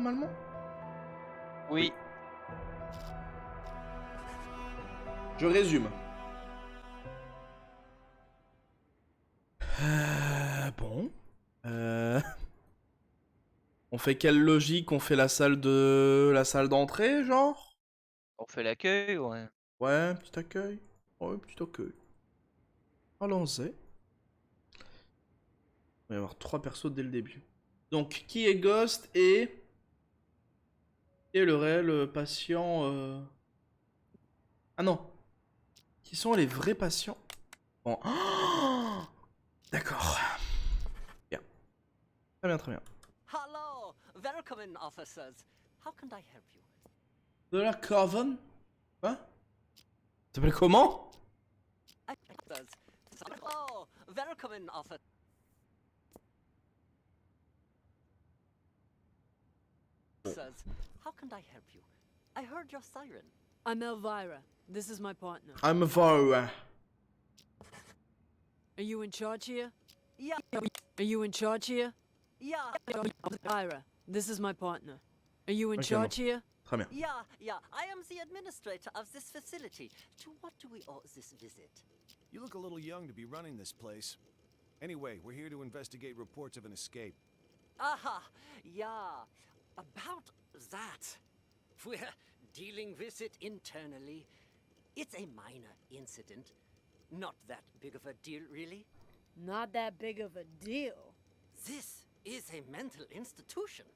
normalement? Oui. Je résume. Bon. On fait quelle logique? On fait la salle d'entrée, genre? On fait l'accueil, ouais. Ouais, petit accueil. Ouais, petit accueil. Allons-y. Il va y avoir 3 persos dès le début. Donc, qui est Ghost et le réel patient Ah non. Qui sont les vrais patients? Bon. Oh, d'accord. Bien. Très bien, très bien. Hello, welcome, officers. How can I help you? De la Coven? Quoi? Ça s'appelle comment? Officers. Oh, welcome, officers. How can I help you? I heard your siren. I'm Elvira. This is my partner. I'm Vara. Are you in charge here? Yeah, Are you in charge here? yeah, Elvira, this is my partner. Are you in Ok, charge bon. here? Très bien. yeah. I am the administrator of this facility. To what do we owe this visit? You look a little young to be running this place. Anyway, we're here to investigate reports of an escape. Aha, yeah. About that. We're dealing with it internally. It's a minor incident. Not that big of a deal, really. Not that big of a deal. This is a mental institution.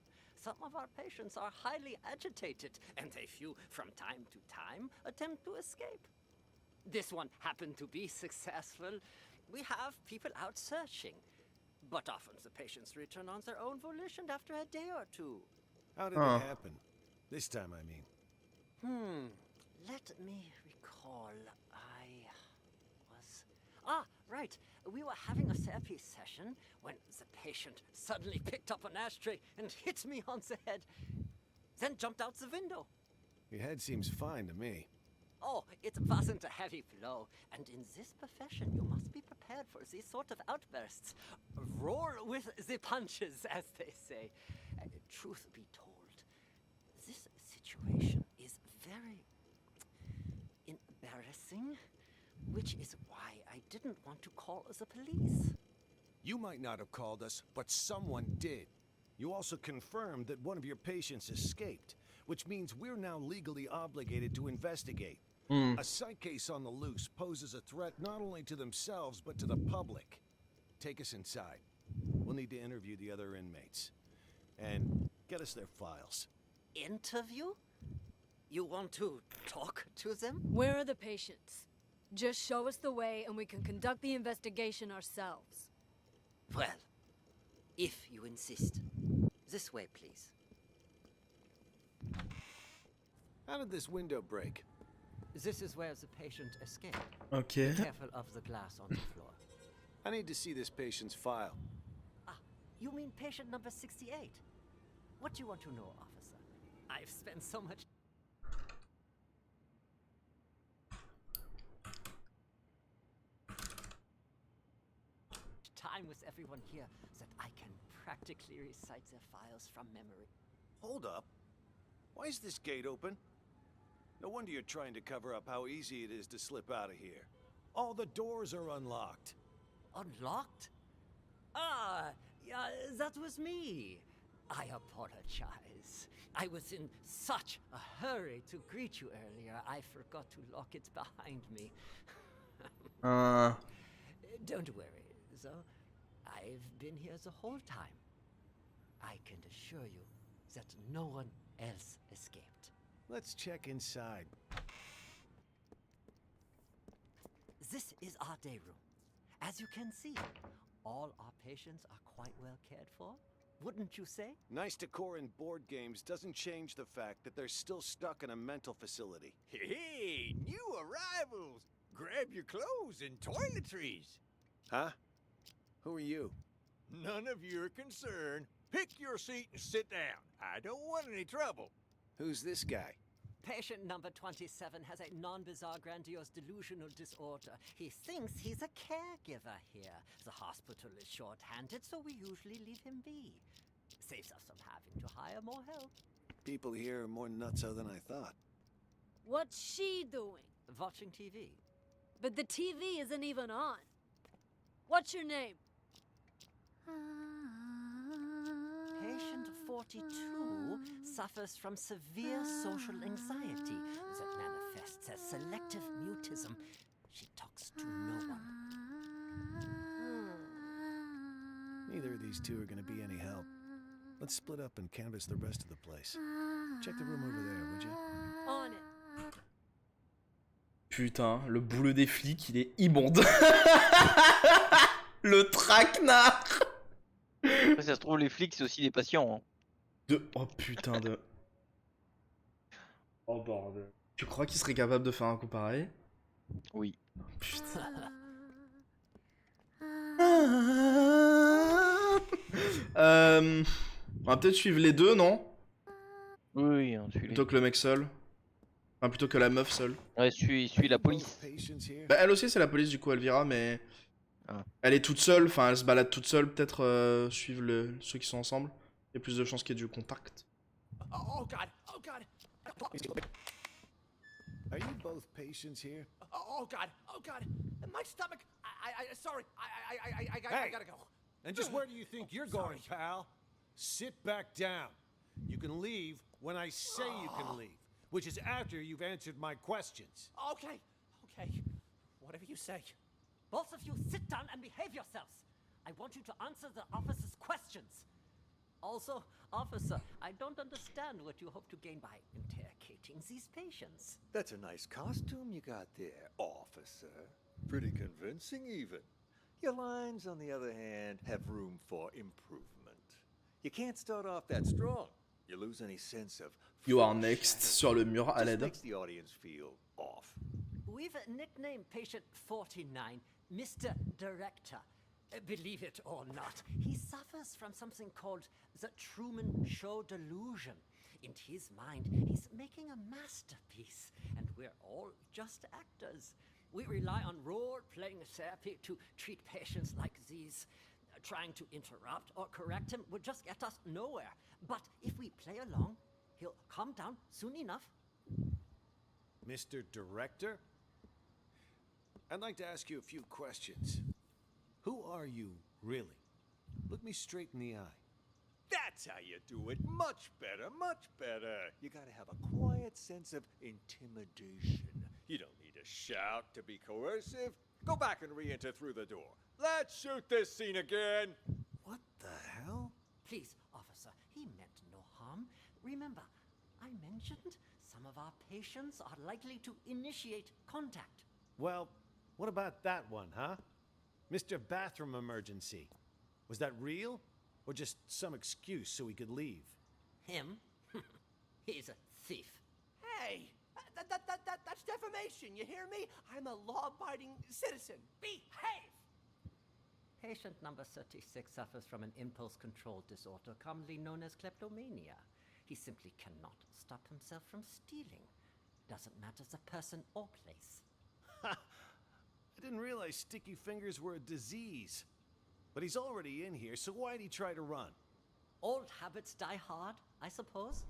Some of our patients are highly agitated, and a few, from time to time, attempt to escape. This one happened to be successful. We have people out searching, but often the patients return on their own volition after a day or two. How did it happen? This time, I mean. Let me recall. Right. We were having a therapy session when the patient suddenly picked up an ashtray and hit me on the head, then jumped out the window. Your head seems fine to me. Oh, it wasn't a heavy blow, and in this profession you must be prepared for these sort of outbursts. Roll with the punches, as they say. Truth be told, this situation is very embarrassing, which is why I didn't want to call the police. You might not have called us, but someone did. You also confirmed that one of your patients escaped, which means we're now legally obligated to investigate. A psych case on the loose poses a threat not only to themselves, but to the public. Take us inside. We'll need to interview the other inmates. And get us their files. Interview? You want to talk to them? Where are the patients? Just show us the way and we can conduct the investigation ourselves. Well, if you insist. This way, please. How did this window break? This is where the patient escaped. Ok. Be careful of the glass on the floor. I need to see this patient's file. You mean patient number 68? What do you want to know, officer? I've spent so much time with everyone here that I can practically recite their files from memory. Hold up. Why is this gate open? No wonder you're trying to cover up how easy it is to slip out of here. All the doors are unlocked. Unlocked? Yeah, that was me. I apologize. I was in such a hurry to greet you earlier, I forgot to lock it behind me. Don't worry, though. I've been here the whole time. I can assure you that no one else escaped. Let's check inside. This is our day room. As you can see, all our patients are quite well cared for, wouldn't you say? Nice decor in board games doesn't change the fact that they're still stuck in a mental facility. Hey, new arrivals! Grab your clothes and toiletries. Huh? Who are you? None of your concern. Pick your seat and sit down. I don't want any trouble. Who's this guy? Patient number 27 has a non-bizarre grandiose delusional disorder. He thinks he's a caregiver here. The hospital is short-handed, so we usually leave him be. Saves us from having to hire more help. People here are more nutso than I thought. What's she doing? Watching TV. But the TV isn't even on. What's your name? Patient 42 suffers from severe social anxiety that manifests as selective mutism. She talks to no one. Neither of these two are going to be any help. Let's split up and canvass the rest of the place. Check the room over there, would you? On it. Putain, le boulot des flics, il est immonde. Le traquenard. Après, ça se trouve, les flics, c'est aussi des patients. Hein. Oh putain de... Oh bordel. Tu crois qu'il serait capable de faire un coup pareil? Oui. Putain. On va peut-être suivre les deux, non? Oui, hein, suis-les. Plutôt que le mec seul. Enfin, plutôt que la meuf seule. Ouais, suis la police. Bah, elle aussi, c'est la police, du coup, Elvira, mais... Ah. Elle est toute seule, enfin, elle se balade toute seule. Peut-être suivre ceux qui sont ensemble. Il y a plus de chances qu'il y ait du contact. Oh God! Oh God! Are you both patients here? Oh God! Oh God! My stomach! Sorry. I gotta go. And just where do you think you're going, pal? Sit back down. You can leave when I say you can leave, which is after you've answered my questions. Okay. Whatever you say. Both of you sit down and behave yourselves. I want you to answer the officer's questions. Also, officer, I don't understand what you hope to gain by interrogating these patients. That's a nice costume you got there, officer. Pretty convincing, even. Your lines, on the other hand, have room for improvement. You can't start off that strong. You lose any sense of... You are next sur le mur à Just l'aide. makes the audience feel off. We've nicknamed patient 49 Mr. Director. Believe it or not, he suffers from something called the Truman Show delusion. In his mind, he's making a masterpiece, and we're all just actors. We rely on role-playing therapy to treat patients like these. Trying to interrupt or correct him would just get us nowhere. But if we play along, he'll calm down soon enough. Mr. Director? I'd like to ask you a few questions. Who are you, really? Look me straight in the eye. That's how you do it. Much better, much better. You gotta have a quiet sense of intimidation. You don't need to shout to be coercive. Go back and re-enter through the door. Let's shoot this scene again. What the hell? Please, officer, he meant no harm. Remember, I mentioned some of our patients are likely to initiate contact. Well, what about that one, huh? Mr. Bathroom Emergency. Was that real? Or just some excuse so he could leave? Him? He's a thief. Hey, that's defamation. You hear me? I'm a law-abiding citizen. Behave. Patient number 36 suffers from an impulse control disorder commonly known as kleptomania. He simply cannot stop himself from stealing. Doesn't matter the person or place. I didn't realize sticky fingers were a disease. But he's already in here, so why'd he try to run? Old habits die hard, I suppose.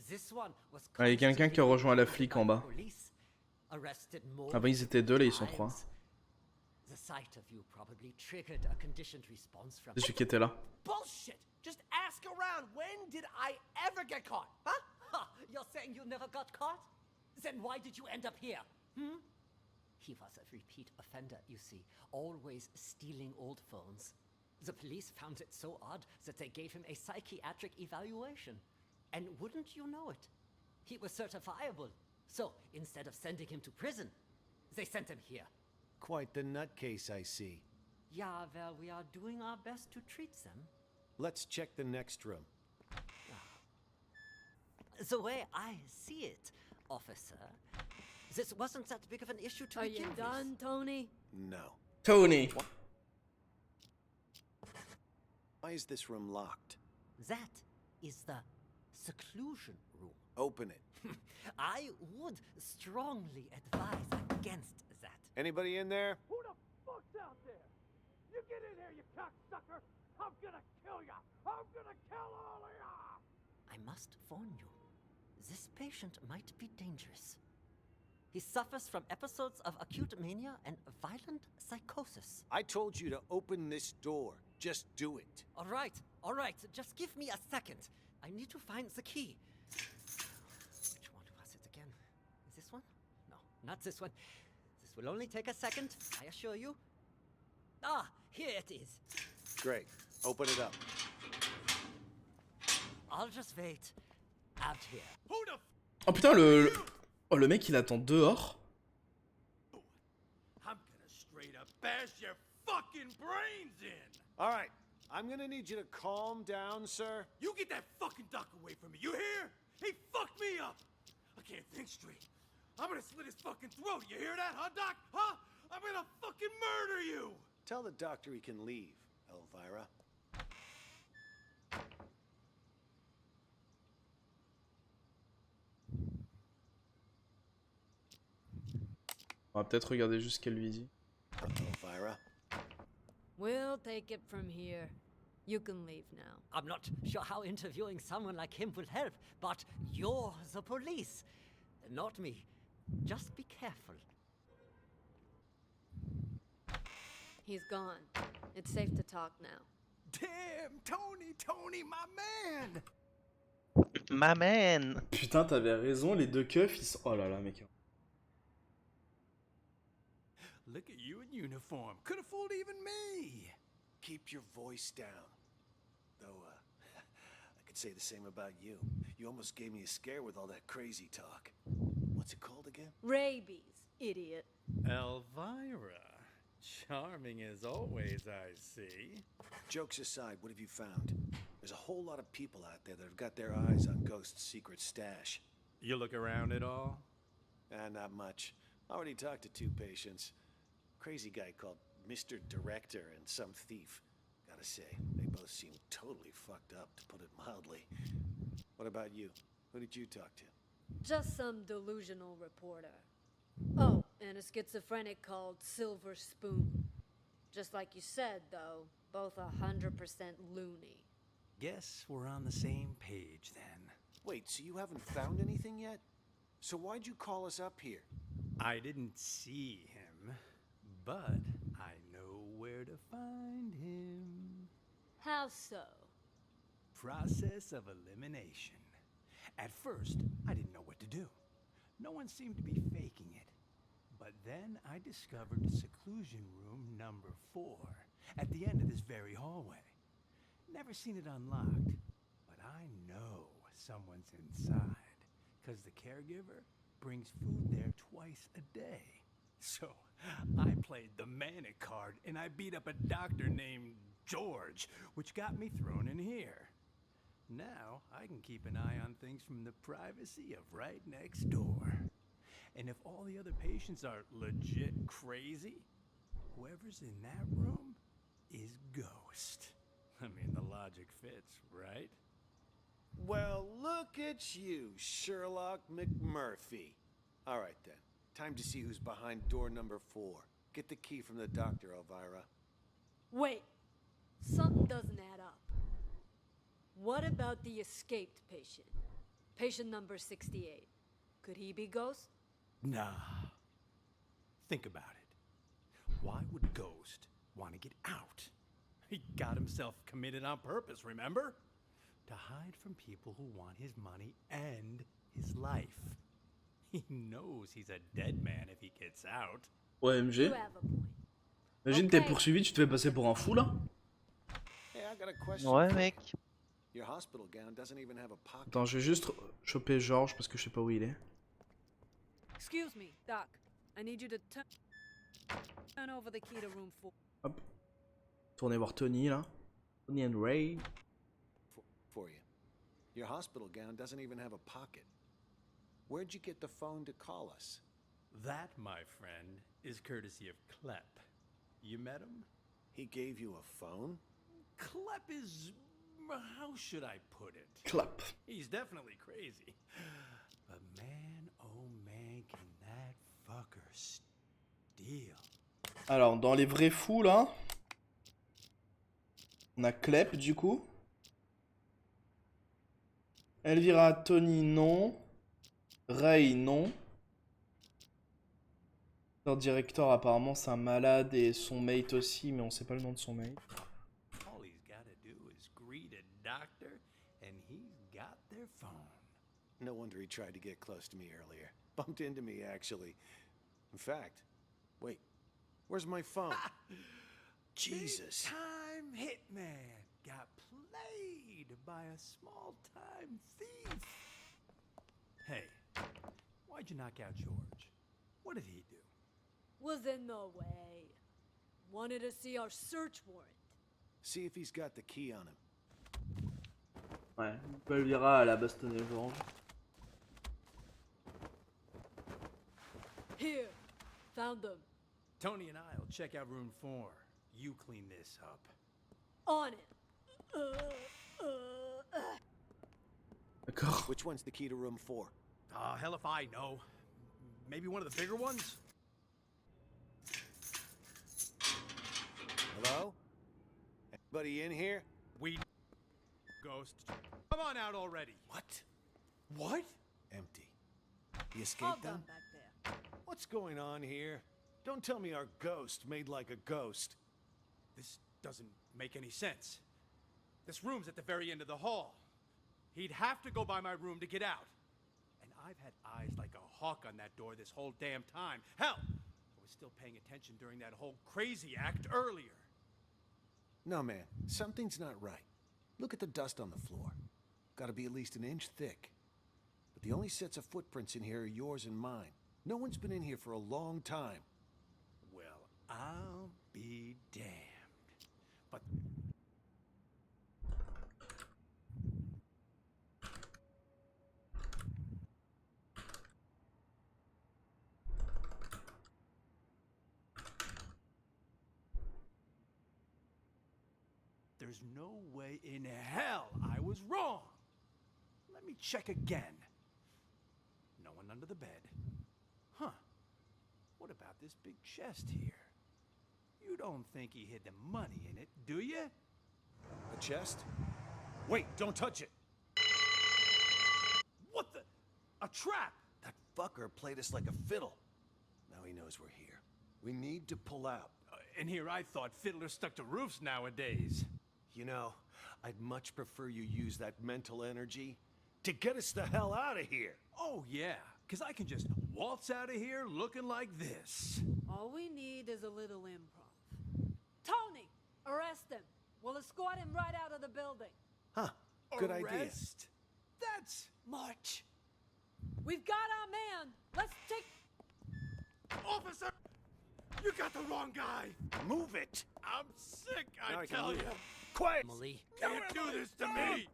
This one was Ah, il y a quelqu'un qui a rejoint la flic en bas. Avant ils étaient deux, là ils sont trois. The sight of you probably triggered a conditioned response from... C'est celui qui était là. Bullshit. Just ask around. When did I ever get caught? Huh? Ha! You're saying you never got caught? Then why did you end up here? He was a repeat offender, you see, always stealing old phones. The police found it so odd that they gave him a psychiatric evaluation. And wouldn't you know it? He was certifiable. So, instead of sending him to prison, they sent him here. Quite the nutcase, I see. Yeah, well, we are doing our best to treat them. Let's check the next room. The way I see it, officer, this wasn't that big of an issue to Are begin you with. done, Tony? No. Tony. Why is this room locked? That is the seclusion room. Open it. I would strongly advise against that. Anybody in there? Who the fuck's out there? You get in here, you cocksucker! I'm gonna kill ya! I'm gonna kill all of ya! I must warn you, this patient might be dangerous. He suffers from episodes of acute mania and violent psychosis. I told you to open this door. Just do it. All right, just give me a second. I need to find the key. Which one was it again? This one? No, not this one. This will only take a second, I assure you. Ah, here it is. Great. Open it up. I'll just wait out here. Who the f Oh putain, Oh, le mec il attend dehors. I'm gonna straight up bash your fucking brains in! All right. I'm gonna need you to calm down, sir. You get that fucking duck away from me, you hear? He fucked me up! I can't think straight. I'm gonna slit his fucking throat, you hear that, huh, Doc? Huh? I'm gonna fucking murder you! Tell the doctor he can leave, Elvira. On va peut-être regarder juste ce qu'elle lui dit. Elvira. We'll take it from here. You can leave now. I'm not sure how interviewing someone like him will help, but you're the police, not me. Just be careful. He's gone. It's safe to talk now. Damn, Tony, my man! Ma man. Putain, t'avais raison, les deux keufs ils sont. Oh là là, mec. Look at you in uniform. Could have fooled even me. Keep your voice down. Though, I could say the same about you. You almost gave me a scare with all that crazy talk. What's it called again? Rabies, idiot. Elvira. Charming as always, I see. Jokes aside, what have you found? There's a whole lot of people out there that have got their eyes on Ghost's secret stash. You look around at all? Not much. Already talked to 2 patients. Crazy guy called Mr. Director and some thief. Gotta say, they both seem totally fucked up, to put it mildly. What about you? Who did you talk to? Just some delusional reporter. Oh, and a schizophrenic called Silver Spoon. Just like you said, though, both 100% loony. Guess we're on the same page then. Wait, so you haven't found anything yet? So why'd you call us up here? I didn't see him, but I know where to find him. How so? Process of elimination. At first, I didn't know what to do. No one seemed to be faking it. But then I discovered seclusion room number 4 at the end of this very hallway. Never seen it unlocked, but I know someone's inside, because the caregiver brings food there twice a day. So I played the manic card and I beat up a doctor named George, which got me thrown in here. Now I can keep an eye on things from the privacy of right next door. And if all the other patients are legit crazy, whoever's in that room is Ghost. I mean, the logic fits, right? Well, look at you, Sherlock McMurphy. All right, then. Time to see who's behind door number 4. Get the key from the doctor, Elvira. Wait, something doesn't add up. What about the escaped patient? Patient number 68. Could he be Ghost? Nah. Think about it. Why would Ghost want to get out? He got himself committed on purpose, remember? To hide from people who want his money and his life. He knows he's a dead man if he gets out. OMG. You have a point. Imagine t'es poursuivi, tu te fais passer pour un fou là. Hey, I got a question. Ouais, for you. mec. Your hospital gown doesn't even have a pocket. Attends, je vais juste choper Georges parce que je sais pas où il est. Excuse me, Doc. I need you to turn over the key to room 4. Hop. Tournez voir Tony là. Tony and Ray. For you. Your hospital gown doesn't even have a pocket. Where'd you get the phone to call us? That, my friend, is courtesy of Klep. You met him? He gave you a phone? Klep is... how should I put it? Clap. He's definitely crazy. But man, oh man, can that fucker steal. Alors, dans les vrais fous là, On a Clep du coup. Elvira, Tony, non. Ray, non. Leur directeur, apparemment, c'est un malade et son mate aussi, mais on sait pas le nom de son mate. All he's gotta do is greet a doctor, and he's got their phone. No wonder he tried to get close to me earlier. Bumped into me, actually. In fact, wait, where's my phone? Jesus. Big-time hitman got played by a small-time thief. Hey, why'd you knock out George? What did he do? Was in the way. Wanted to see our search warrant. See if he's got the key on him. Ouais, Elvira, elle a bastonné George. Here, found them. Tony and I'll check out room 4. You clean this up. On it. D'accord. Which one's the key to room 4? Hell if I know. Maybe one of the bigger ones? Hello? Anybody in here? We... Ghost. Come on out already. What? What? Empty. He All escaped done them? back there. What's going on here? Don't tell me our ghost made like a ghost. This doesn't make any sense. This room's at the very end of the hall. He'd have to go by my room to get out. And I've had eyes like a hawk on that door this whole damn time. Hell, I was still paying attention during that whole crazy act earlier. No, man. Something's not right. Look at the dust on the floor. Gotta be at least an inch thick. But the only sets of footprints in here are yours and mine. No one's been in here for a long time. Well, I'll be damned. But... There's no way in hell I was wrong. Let me check again. No one under the bed. Huh. What about this big chest here? You don't think he hid the money in it, do you? A chest? Wait, don't touch it! What the? A trap! That fucker played us like a fiddle. Now he knows we're here. We need to pull out. And here I thought fiddlers stuck to roofs nowadays. You know, I'd much prefer you use that mental energy to get us the hell out of here. Oh yeah, because I can just waltz out of here looking like this. All we need is a little improv. Tony, arrest him. We'll escort him right out of the building. Huh, good idea. Arrest? That's... March. We've got our man. Let's take... Officer! You got the wrong guy! Move it! I'm sick, Now I can tell leave. you! Quiet! Emily. Can't do this to me!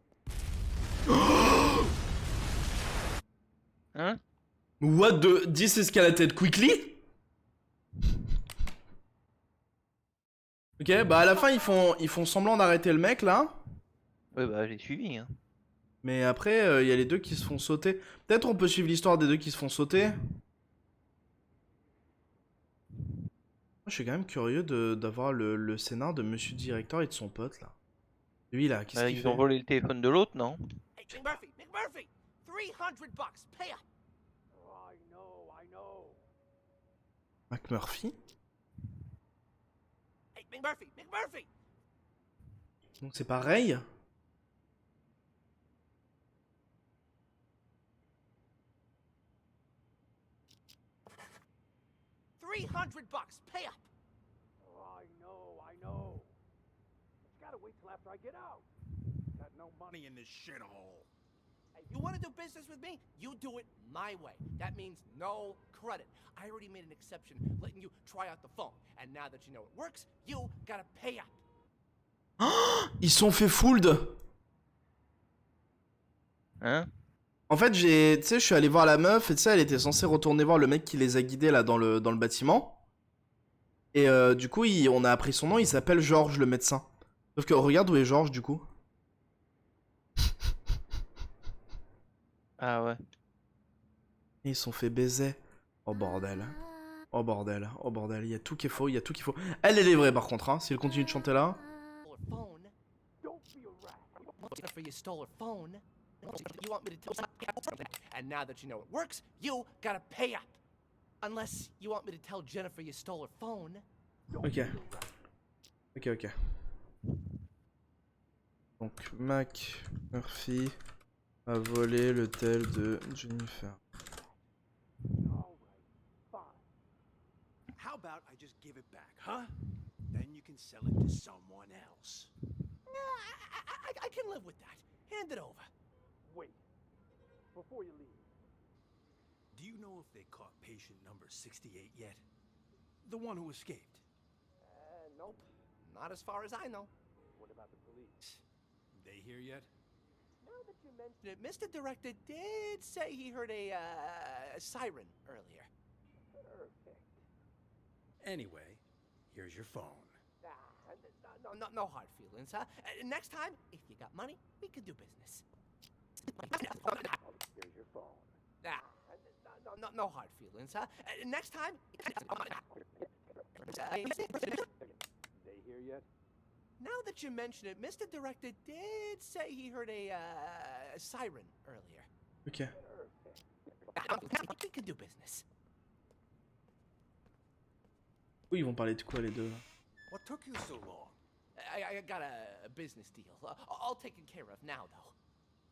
Hein? What the... This escalated quickly? Ok, bah à la fin ils font semblant d'arrêter le mec là. Ouais, bah j'ai suivi. Hein. Mais après, il y a les deux qui se font sauter. Peut-être on peut suivre l'histoire des deux qui se font sauter. Moi, je suis quand même curieux d'avoir le scénar de Monsieur le Directeur et de son pote là. Lui là, qu'est-ce qu'il Ils fait? ont volé le téléphone de l'autre, non? Hey, McMurphy, McMurphy! $300, pay up! Oh, I know. McMurphy? Hey, McMurphy, McMurphy! Donc c'est pareil? $300, pay up! Oh, I know. It's gotta wait till after I get out. Got no money in this shithole. Hey, you want to do business with me? You do it my way. That means no credit. I already made an exception, letting you try out the phone. And now that you know it works, you gotta pay up. Ils sont fait fooled. Hein? En fait, tu sais, je suis allé voir la meuf et tu sais, elle était censée retourner voir le mec qui les a guidés là dans le bâtiment. Et du coup, on a appris son nom, il s'appelle Georges, le médecin. Sauf que regarde où est Georges du coup. Ah ouais. Et ils sont fait baiser. Oh bordel. Oh bordel. Oh bordel. Il y a tout qui est faux, il y a tout qui est faux. Elle est vraie par contre, hein, si elle continue de chanter là. Phone, Jennifer you stole her phone. You want me to tell something? And now that you know it works, you gotta pay up. Unless you want me to tell Jennifer you stole her phone. Ok. Ok, ok. Donc, Mac Murphy a volé le tel de Jennifer. How about I just give it back, huh? Then you can sell it to someone else. I can live with that. Hand it over. Wait. Before you leave. Do you know if they caught patient number 68 yet? The one who escaped? Nope. Not as far as I know. What about the police? They here yet? Now that you mention it, Mr. Director did say he heard a siren earlier. Perfect. Anyway, here's your phone. No hard feelings, huh? Next time, if you got money, we could do business. Here's your phone. No hard feelings, huh? Next time. They here yet? Now that you mention it, Mr. Director did say he heard a siren earlier. Ok. We could do business. Oui, ils vont parler de quoi les deux là? What took you so long? I got a business deal. All taken care of now, though.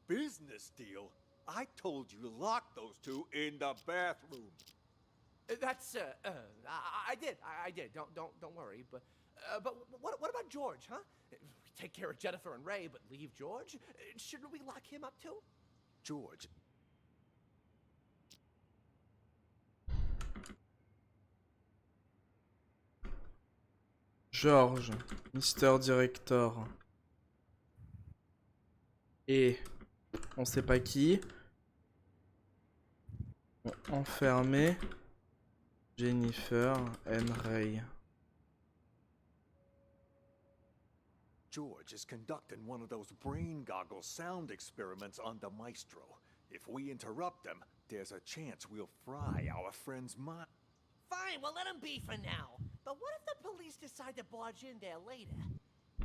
Business deal? I told you to lock those two in the bathroom. That's I did. Don't worry. But what about George, huh? We take care of Jennifer and Ray, but leave George? Shouldn't we lock him up too? George. George, Mister Director. Et on sait pas qui ont enfermé Jennifer and Ray. George is conducting one of those brain goggle sound experiments on the Maestro. If we interrupt them, there's a chance we'll fry our friend's mind. Fine, well let him be for now. But what if the police decide to barge in there later?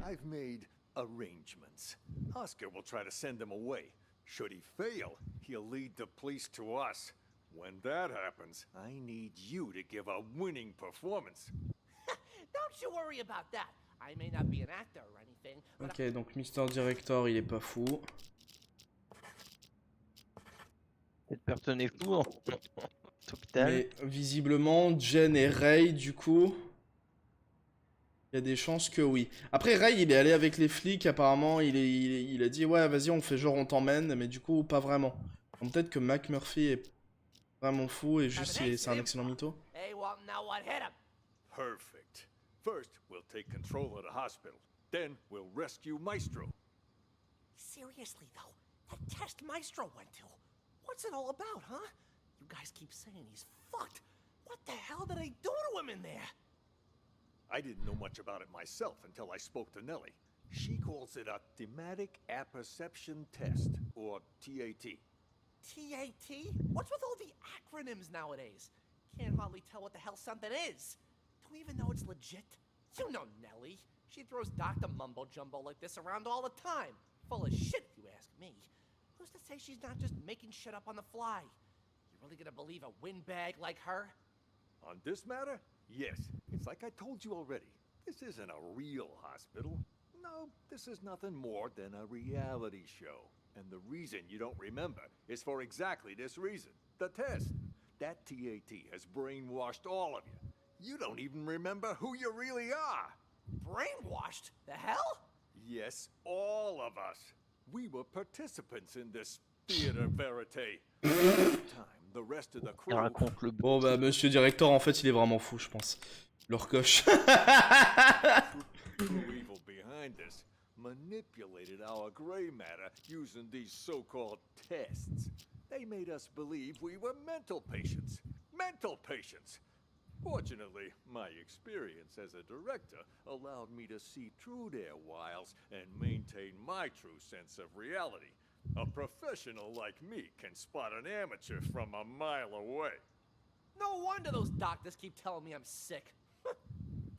I've made arrangements. Oscar will try to send them away. Should he fail, he'll lead the police to us. When that happens, I need you to give a winning performance. Don't you worry about that. I may not be an actor or anything, but Ok, donc Mister Director, il est pas fou. Cette personne est fou en hôpital. Mais visiblement, Jen et Ray, du coup, il y a des chances que oui. Après, Ray, il est allé avec les flics, apparemment, il a dit, ouais, vas-y, on fait genre, on t'emmène, mais du coup, pas vraiment. Donc peut-être que Mac Murphy est vraiment fou et juste, c'est un excellent mytho. Hey, well, now what hit him? Perfect. First, we'll take control of the hospital. Then, we'll rescue Maestro. Seriously, though, that test Maestro went to, what's it all about, huh? You guys keep saying he's fucked. What the hell did they do to him in there? I didn't know much about it myself until I spoke to Nellie. She calls it a thematic apperception test, or TAT. TAT? What's with all the acronyms nowadays? Can't hardly tell what the hell something is. Do we even know it's legit? You know Nellie. She throws Dr. Mumbo Jumbo like this around all the time. Full of shit, if you ask me. Who's to say she's not just making shit up on the fly? You really gonna believe a windbag like her? On this matter? Yes. It's like I told you already. This isn't a real hospital. No, this is nothing more than a reality show. And the reason you don't remember is for exactly this reason. The test. That TAT has brainwashed all of you. You don't even remember who you really are. Brainwashed? The hell? Yes, all of us. We were participants in this theater verite. The rest of the crew. Raconte le Bon bah Monsieur Director, en fait, il est vraiment fou, je pense. Le recoche. True evil behind this manipulated our gray matter using these so-called tests. They made us believe we were mental patients. Mental patients! Fortunately, my experience as a director allowed me to see through their wiles and maintain my true sense of reality. A professional like me can spot an amateur from a mile away. No wonder those doctors keep telling me I'm sick.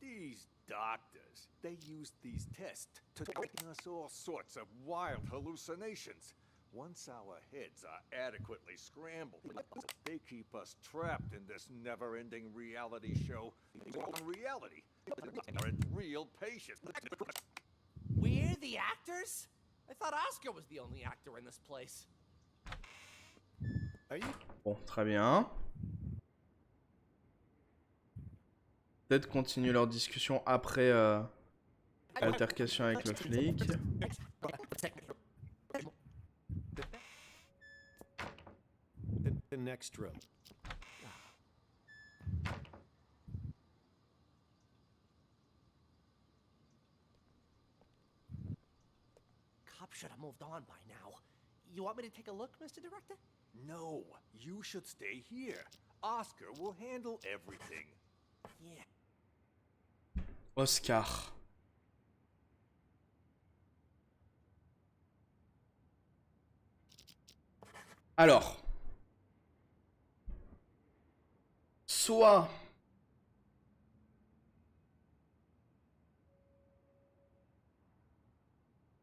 These doctors, they use these tests to bring us all sorts of wild hallucinations. Once our heads are adequately scrambled, they keep us trapped in this never-ending reality show. Reality aren't real patients. We're the actors? I thought Oscar was the only actor in this place. Are you? Bon, très bien. Peut-être continuer leur discussion après l'altercation avec le flic. The next room. Cop should have moved on by now. You want me to take a look, Mr. Director? No, you should stay here. Oscar will handle everything. Yeah. Oscar. Alors. Soit.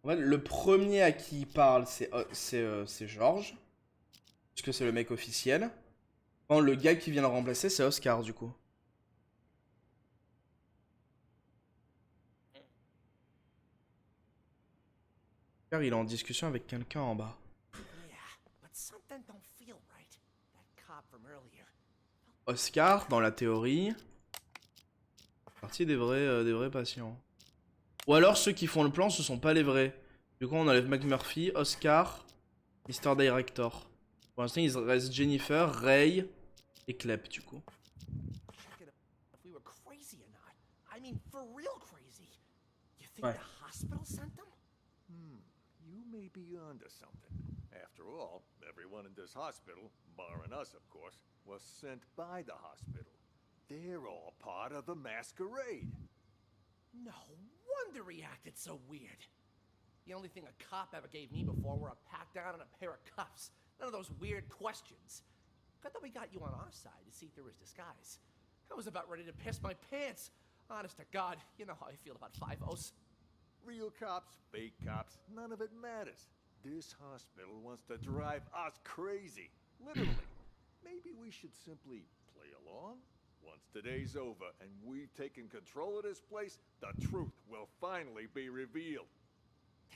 En fait, le premier à qui il parle, c'est George. Puisque c'est le mec officiel. Bon, le gars qui vient le remplacer, c'est Oscar, du coup. Oscar, il est en discussion avec quelqu'un en bas. Yeah, but something don't feel right. That cop from earlier. Oscar, dans la théorie, fait partie des vrais patients. Ou alors ceux qui font le plan, ce sont pas les vrais. Du coup, on enlève McMurphy, Oscar, Mr. Director. Pour l'instant, il reste Jennifer, Ray et Clep, du coup. Check it if we were crazy or not. I mean, for real crazy. You think Ouais. the hospital sent them? You may be onto something. After all, everyone in this hospital, barring us of course, was sent by the hospital. They're all part of the masquerade. No wonder he acted so weird. The only thing a cop ever gave me before were a pat down and a pair of cuffs. None of those weird questions. Good that we got you on our side to see through his disguise. I was about ready to piss my pants. Honest to God, you know how I feel about 5-0s. Real cops, fake cops, none of it matters. This hospital wants to drive us crazy. Literally. Maybe we should simply play along? Once today's over and we've taken control of this place, the truth will finally be revealed.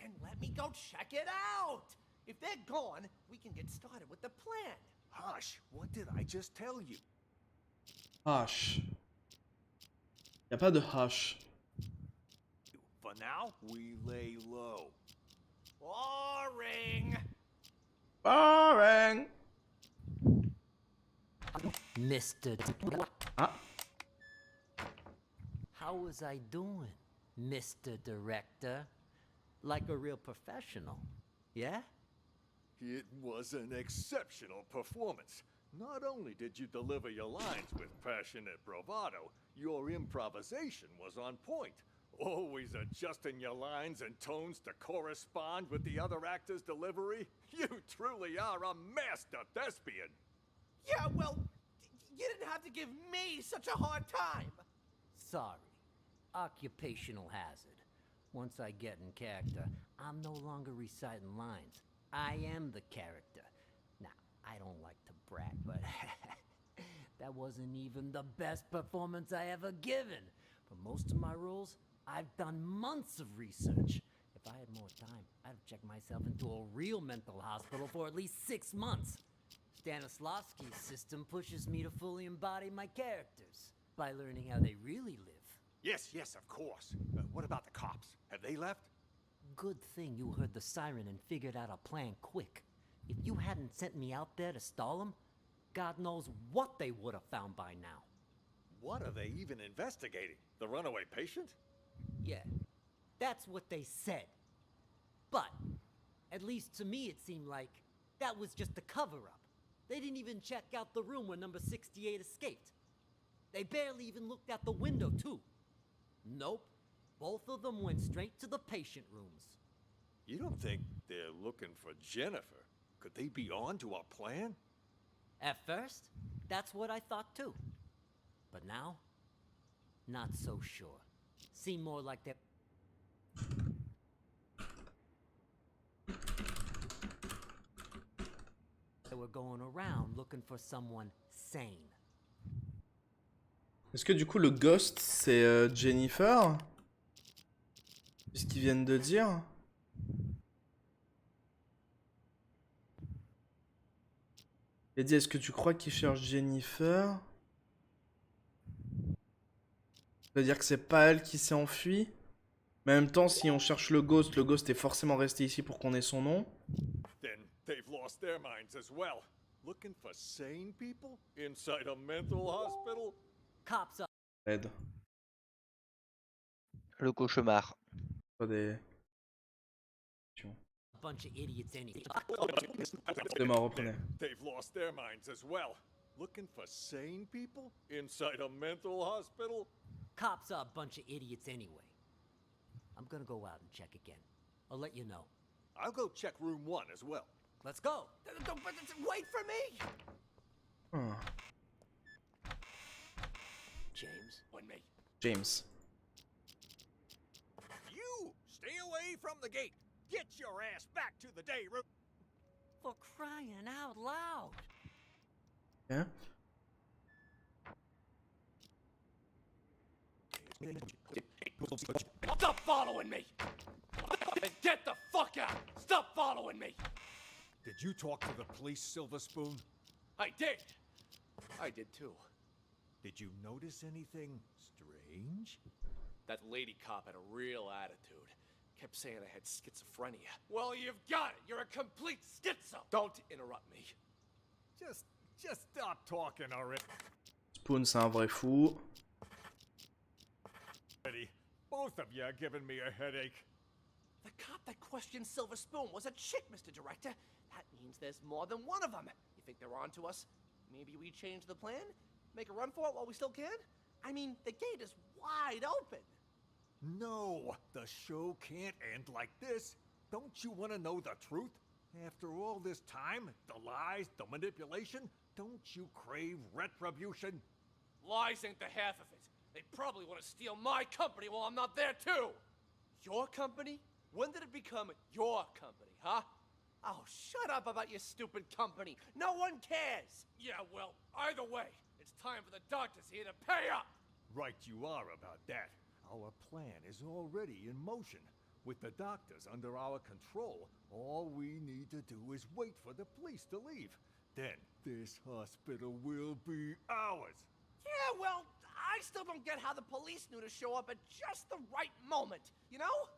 Then let me go check it out. If they're gone, we can get started with the plan. Hush, what did I just tell you? Hush. Y a pas de hush. For now, we lay low. Boring. Boring. Mr. Ah. How was I doing, Mr. Director? Like a real professional, yeah? It was an exceptional performance. Not only did you deliver your lines with passionate bravado, your improvisation was on point. Always adjusting your lines and tones to correspond with the other actor's delivery. You truly are a master thespian. Yeah, well, you didn't have to give me such a hard time. Sorry. Occupational hazard. Once I get in character, I'm no longer reciting lines. I am the character. Now, I don't like to brag, but that wasn't even the best performance I ever given. For most of my roles, I've done months of research. If I had more time, I'd have checked myself into a real mental hospital for at least 6 months. Stanislavski's system pushes me to fully embody my characters by learning how they really live. Yes, of course. What about the cops? Have they left? Good thing you heard the siren and figured out a plan quick. If you hadn't sent me out there to stall them, God knows what they would have found by now. What are they even investigating? The runaway patient? Yeah, that's what they said. But, at least to me it seemed like that was just a cover-up. They didn't even check out the room where number 68 escaped. They barely even looked out the window, too. Nope. Both of them went straight to the patient rooms. You don't think they're looking for Jennifer? Could they be on to our plan? At first, that's what I thought too. But now, Not so sure. Seem more like they were going around looking for someone sane. Est-ce que du coup le ghost c'est Jennifer? C'est ce qu'ils viennent de dire? Il a dit est-ce que tu crois qu'il cherche Jennifer? Ça veut dire que c'est pas elle qui s'est enfuie? Mais en même temps, si on cherche le ghost est forcément resté ici pour qu'on ait son nom. Then they've lost their minds as well. Looking for sane people inside a mental hospital? Cops up. Aide. Le cauchemar. Pas des... A bunch of idiots anyway. Demain, reprenez. They've lost their minds as well. Looking for sane people inside a mental hospital? Cops are a bunch of idiots anyway. I'm gonna go out and check again. I'll let you know. I'll go check room 1 as well. Let's go. Wait for me! Hmm. James. On me. James. You stay away from the gate. Get your ass back to the day room. For crying out loud. Hein? Stop following me! And get the fuck out! Stop following me! Did you talk to the police, Silver Spoon? I did! I did too. Did you notice anything strange? That lady cop had a real attitude. Kept saying I had schizophrenia. Well, you've got it! You're a complete schizo! Don't interrupt me. Just stop talking already. Spoon, c'est un vrai fou. Both of you are giving me a headache. The cop that questioned Silver Spoon was a chick, Mr. Director. That means there's more than one of them. You think they're on to us? Maybe we change the plan? Make a run for it while we still can? I mean, the gate is wide open. No, the show can't end like this. Don't you want to know the truth? After all this time, the lies, the manipulation, don't you crave retribution? Lies ain't the half of it. They probably want to steal my company while I'm not there, too. Your company? When did it become your company, huh? Oh, shut up about your stupid company. No one cares. Yeah, well, either way, it's time for the doctors here to pay up. Right you are about that. Our plan is already in motion. With the doctors under our control, all we need to do is wait for the police to leave. Then this hospital will be ours. Yeah, well, I still don't get how the police knew to show up at just the right moment, you know?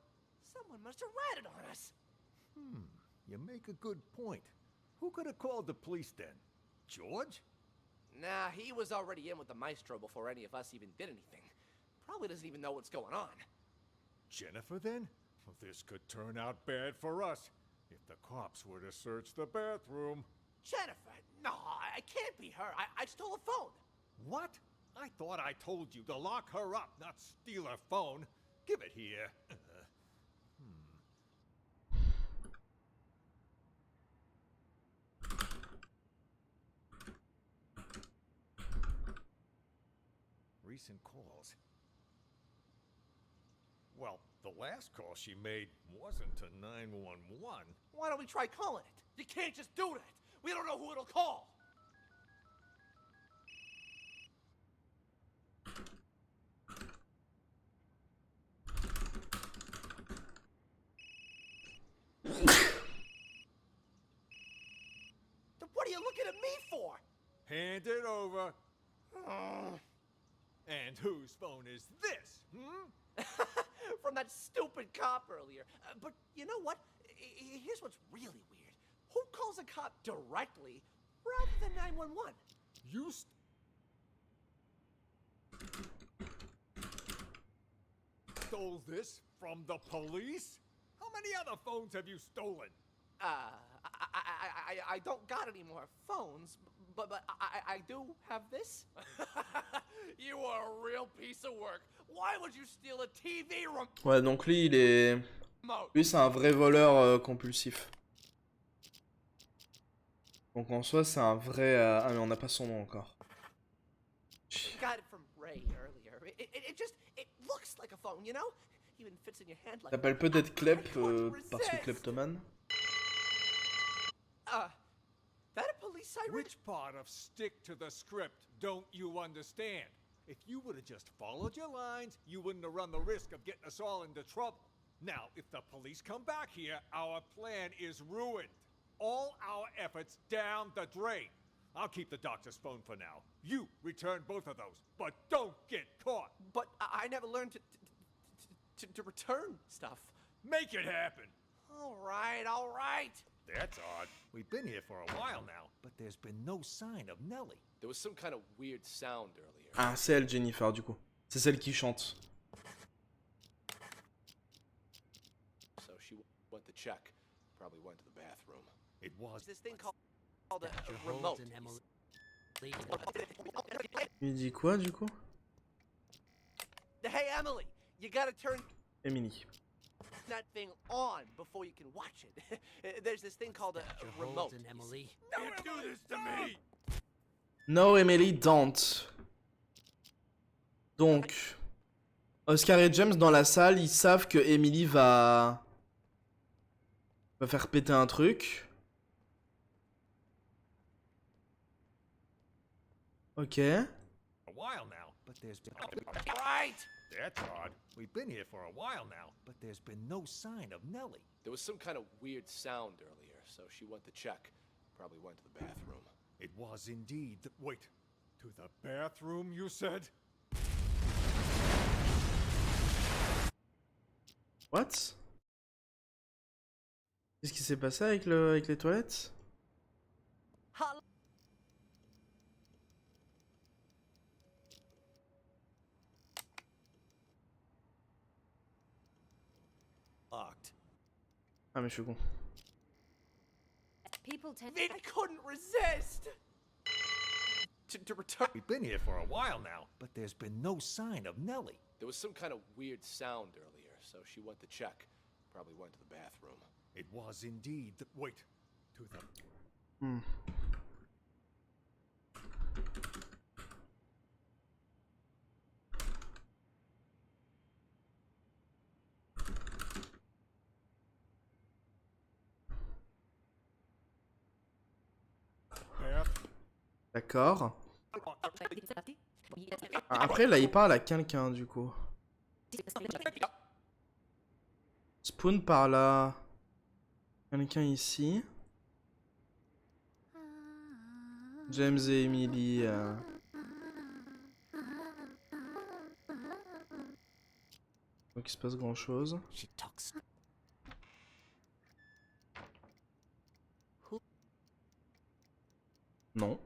Someone must have ratted on us. You make a good point. Who could have called the police then? George? Nah, he was already in with the maestro before any of us even did anything. Probably doesn't even know what's going on. Jennifer then? Well, this could turn out bad for us. If the cops were to search the bathroom. Jennifer? No, I can't be her. I stole a phone. What? I thought I told you to lock her up, not steal her phone. Give it here. Recent calls. Well, the last call she made wasn't to 911. Why don't we try calling it? You can't just do that. We don't know who it'll call. What are you looking at me for? Hand it over. And whose phone is this? From that stupid cop earlier. But you know what? Here's what's really weird. Who calls a cop directly rather than 911? You stole this from the police? How many other phones have you stolen? I don't got any more phones, but I do have this. You are a real piece of work. Why would you steal a TV remote? Ouais, donc lui, il est... Lui, c'est un vrai voleur compulsif. Donc en soi, c'est un vrai... Ah, mais on n'a pas son nom encore. Got it from Ray earlier. It looks like a phone, you know? Even fits in your hand like. T'appelles peut-être Klep parce que kleptomane. That a police siren? Which part of stick to the script don't you understand? If you would have just followed your lines, you wouldn't have run the risk of getting us all into trouble. Now, if the police come back here, our plan is ruined. All our efforts down the drain. I'll keep the doctor's phone for now. You return both of those, but don't get caught. But I never learned to return stuff. Make it happen. All right. That's odd. We've been here for a while now, but there's been no sign of Nellie. There was some kind of weird sound earlier. Ah, c'est elle, Jennifer, du coup. C'est celle qui chante. So she went to check. Probably went to the bathroom. It was. This thing called a remote. Il dit quoi, du coup? Hey, Emily, you gotta turn Emily. that thing on before you can watch it. There's this thing called a remote. Emily. Don't do this to me. No, Emily, don't. Donc, Oscar et James dans la salle, ils savent que Emily va faire péter un truc. Ok. A while now, but there's been. Right. That's odd. We've been here for a while now, but there's been no sign of Nellie. There was some kind of weird sound earlier, so she went to check. Probably went to the bathroom. It was indeed. Wait, to the bathroom, you said? What? Qu'est-ce qui s'est passé avec les toilettes? Locked. Ah mais je suis con. People tend I couldn't resist. To return. We've been here for a while now, but there's been no sign of Nellie. There was some kind of weird sound earlier, so she went to check. Probably went to the bathroom. It was indeed. Wait, to the. D'accord. Après là il parle à quelqu'un du coup. Spoon parle à quelqu'un ici. James et Emily. Donc il se passe grand chose. Non.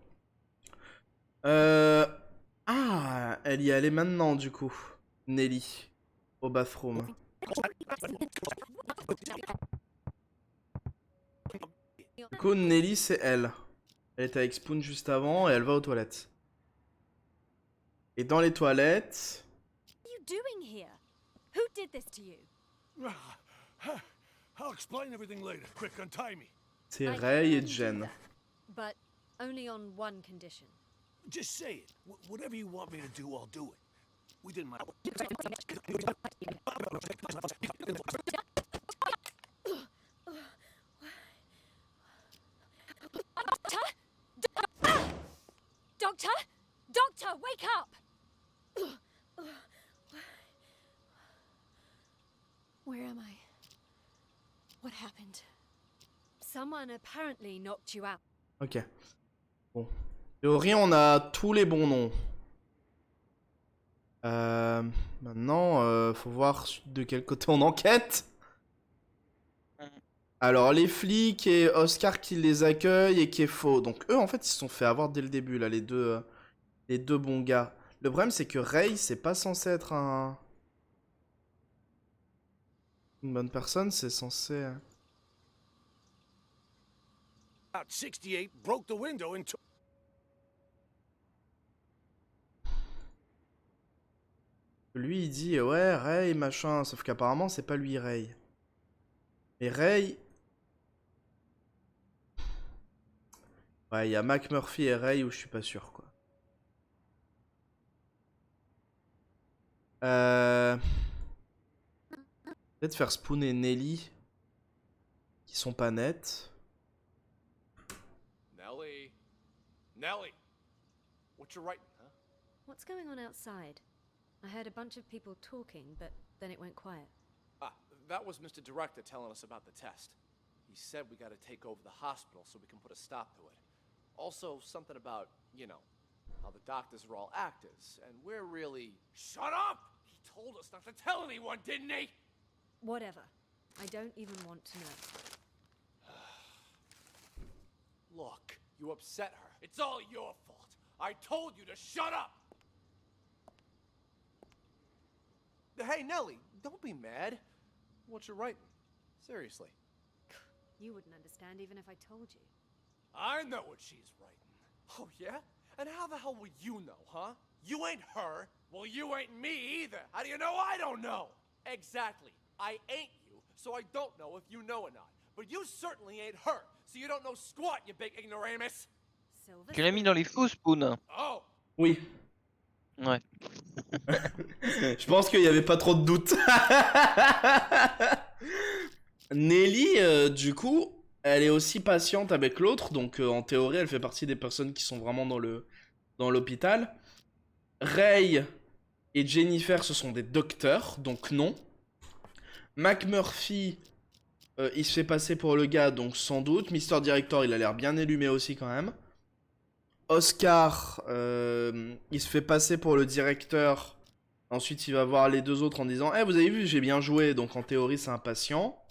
Ah, elle y est allée maintenant du coup. Nelly. Au bathroom. Du coup, Nelly, c'est elle. Elle était avec Spoon juste avant et elle va aux toilettes. Et dans les toilettes... What are you doing here? Who did this to you? I'll explain everything later. Quick, untie me. c'est Ray et Jen. But only on one condition. Just say it. Whatever you want me to do, I'll do it. We didn't mind. Doctor? Doctor, wake up! Where am I? What happened? Someone apparently knocked you out. Ok. Bon. Théorie, on a tous les bons noms. Maintenant, faut voir de quel côté on enquête. Alors, les flics et Oscar qui les accueille et qui est faux. Donc, eux, en fait, ils se sont fait avoir dès le début, là, les deux bons gars. Le problème, c'est que Ray, c'est pas censé être une bonne personne, c'est censé... About 68 broke the window and took. Lui, il dit, ouais, Ray, machin. Sauf qu'apparemment, c'est pas lui, Ray. Et Ray... Ouais, il y a McMurphy et Ray où je suis pas sûr, quoi. Peut-être faire Spoon et Nelly, qui sont pas nettes. Nelly. Nelly. What you writing, huh? What's going on outside? I heard a bunch of people talking, but then it went quiet. Ah, that was Mr. Director telling us about the test. He said we gotta take over the hospital so we can put a stop to it. Also, something about, you know, how the doctors are all actors, and we're really... Shut up! He told us not to tell anyone, didn't he? Whatever. I don't even want to know. Look, you upset her. It's all your fault. I told you to shut up! Hey, Nelly, don't be mad. What you writing? Seriously. You wouldn't understand even if I told you. I know what she's writing. Oh, yeah? And how the hell will you know, huh? You ain't her. Well, you ain't me either. How do you know I don't know? Exactly. I ain't you, so I don't know if you know or not. But you certainly ain't her, so you don't know squat, you big ignoramus. Silver Tu l'as mis dans les fous, Spoon. Oh, Oui. Ouais. Je pense qu'il n'y avait pas trop de doute. Nelly, du coup, elle est aussi patiente avec l'autre, donc en théorie, elle fait partie des personnes qui sont vraiment dans l'hôpital. Ray et Jennifer, ce sont des docteurs, donc non. McMurphy, il se fait passer pour le gars, donc sans doute. Mr. Director, il a l'air bien élumé aussi quand même. Oscar, il se fait passer pour le directeur. Ensuite, il va voir les deux autres en disant « Eh, vous avez vu, j'ai bien joué. » Donc, en théorie, c'est un patient.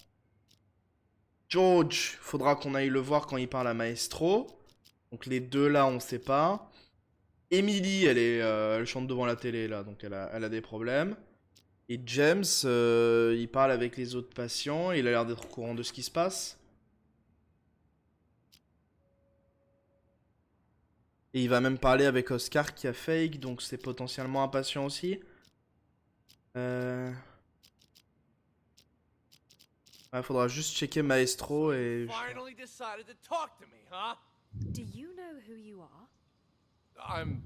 George, faudra qu'on aille le voir quand il parle à Maestro. Donc, les deux là, on sait pas. Emily, elle chante devant la télé là, donc elle a des problèmes. Et James, il parle avec les autres patients. Il a l'air d'être au courant de ce qui se passe. Et il va même parler avec Oscar qui a fake, donc c'est potentiellement un patient aussi. Faudra juste checker Maestro et... finally decided to talk to me, huh? Do you know who you are? I'm,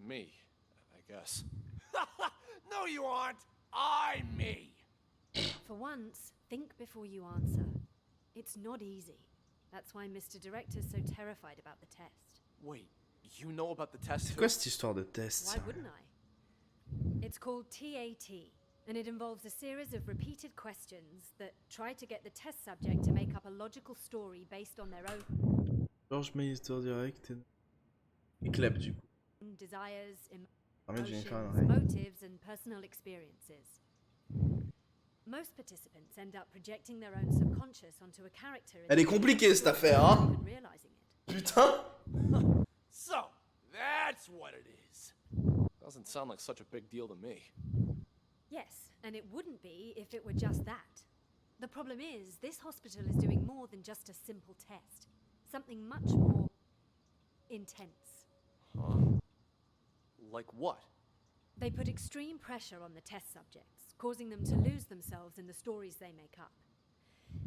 me, I guess. No, you aren't. I'm me. For once, think before you answer. It's not easy. That's why Mr. Director's so terrified about the test. Wait, you know about the test C'est too? quoi cette histoire de test? Why wouldn't I? It's called TAT, and it involves a series of repeated questions that try to get the test subject to make up a logical story based on their own George Mr. Direct et Club du coup. desires, Jennifer, emotions, ouais. motives, and personal experiences. Most participants end up projecting their own subconscious onto a character. Elle est compliquée cette affaire, hein? Even realizing it. Putain! So, that's what it is. Doesn't sound like such a big deal to me. Yes, and it wouldn't be if it were just that. The problem is, this hospital is doing more than just a simple test. Something much more intense. Huh? Like what? They put extreme pressure on the test subjects, causing them to lose themselves in the stories they make up.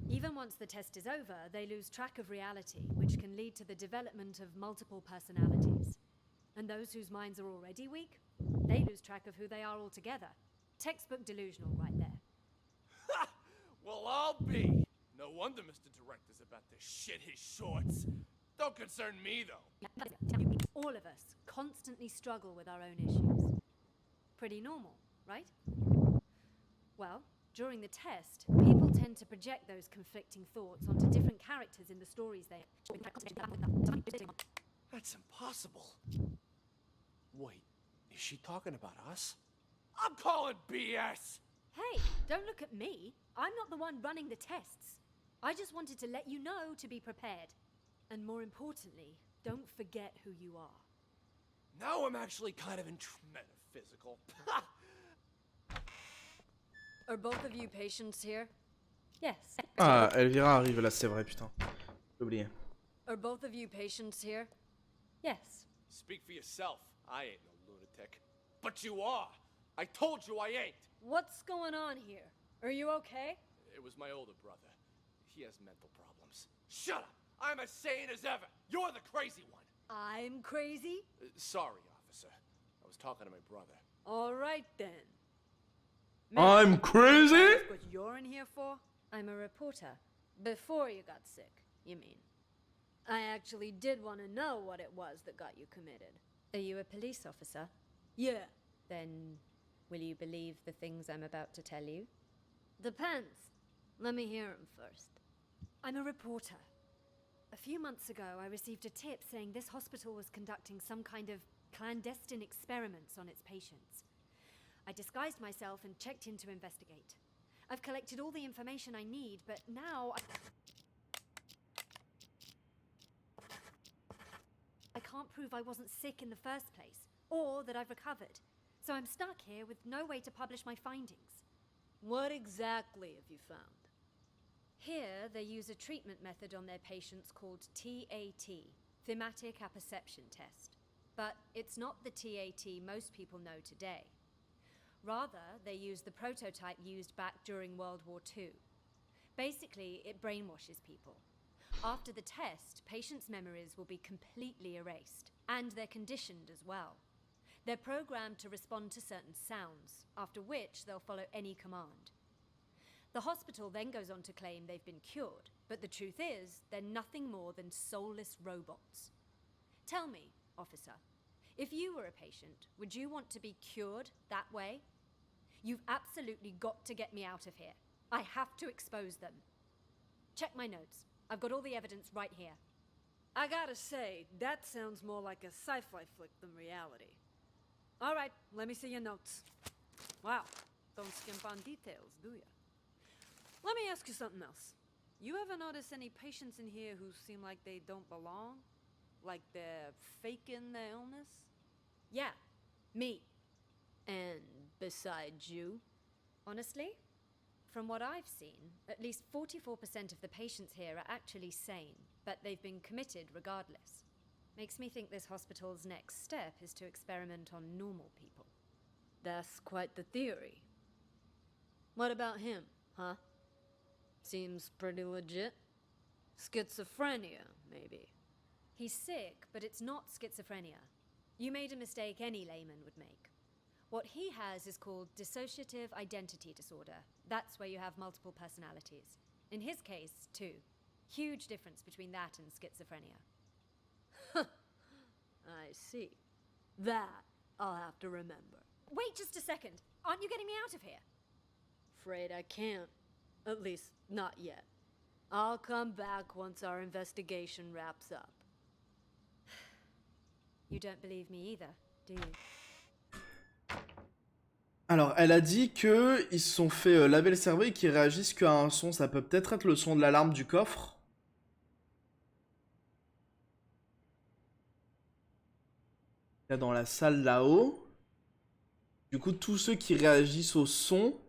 Even once the test is over, they lose track of reality, which can lead to the development of multiple personalities. And those whose minds are already weak, they lose track of who they are altogether. Textbook delusional right there. Ha! Well, I'll be. No wonder Mr. Director's about to shit his shorts. Don't concern me, though. All of us constantly struggle with our own issues. Pretty normal, right? Well, during the test, people tend to project those conflicting thoughts onto different characters in the stories they... That's impossible. Wait, is she talking about us? I'm calling BS! Hey, don't look at me. I'm not the one running the tests. I just wanted to let you know to be prepared. And more importantly, don't forget who you are. Now I'm actually kind of metaphysical. Are both of you patients here? Yes. Ah, Elvira arrive là, c'est vrai, putain. J'ai oublié. Are both of you patients here? Yes. Speak for yourself. I ain't no lunatic. But you are. I told you I ain't. What's going on here? Are you okay? It was my older brother. He has mental problems. Shut up! I'm as sane as ever. You're the crazy one. I'm crazy? Sorry, officer. I was talking to my brother. All right then. I'm crazy? That's what you're in here for? I'm a reporter. Before you got sick, you mean? I actually did want to know what it was that got you committed. Are you a police officer? Yeah. Then, will you believe the things I'm about to tell you? Depends. Let me hear them first. I'm a reporter. A few months ago, I received a tip saying this hospital was conducting some kind of clandestine experiments on its patients. I disguised myself and checked in to investigate. I've collected all the information I need, but now I can't prove I wasn't sick in the first place, or that I've recovered. So I'm stuck here with no way to publish my findings. What exactly have you found? Here, they use a treatment method on their patients called TAT, Thematic Apperception Test. But it's not the TAT most people know today. Rather, they use the prototype used back during World War II. Basically, it brainwashes people. After the test, patients' memories will be completely erased, and they're conditioned as well. They're programmed to respond to certain sounds, after which they'll follow any command. The hospital then goes on to claim they've been cured, but the truth is, they're nothing more than soulless robots. Tell me, officer, if you were a patient, would you want to be cured that way? You've absolutely got to get me out of here. I have to expose them. Check my notes. I've got all the evidence right here. I gotta say, that sounds more like a sci-fi flick than reality. All right, let me see your notes. Wow, don't skimp on details, do ya? Let me ask you something else. You ever notice any patients in here who seem like they don't belong? Like they're faking their illness? Yeah, me. And besides you? Honestly, from what I've seen, at least 44% of the patients here are actually sane, but they've been committed regardless. Makes me think this hospital's next step is to experiment on normal people. That's quite the theory. What about him, huh? Seems pretty legit. Schizophrenia, maybe. He's sick, but it's not schizophrenia. You made a mistake any layman would make. What he has is called dissociative identity disorder. That's where you have multiple personalities. In his case, too. Huge difference between that and schizophrenia. I see. That I'll have to remember. Wait just a second. Aren't you getting me out of here? Afraid I can't. At least, not yet. I'll come back once our investigation wraps up. You don't believe me either, do you? Alors, elle a dit que ils se sont fait laver le cerveau et qu'ils réagissent qu'à un son. Ça peut peut-être être le son de l'alarme du coffre. Là, dans la salle là-haut. Du coup, tous ceux qui réagissent au son,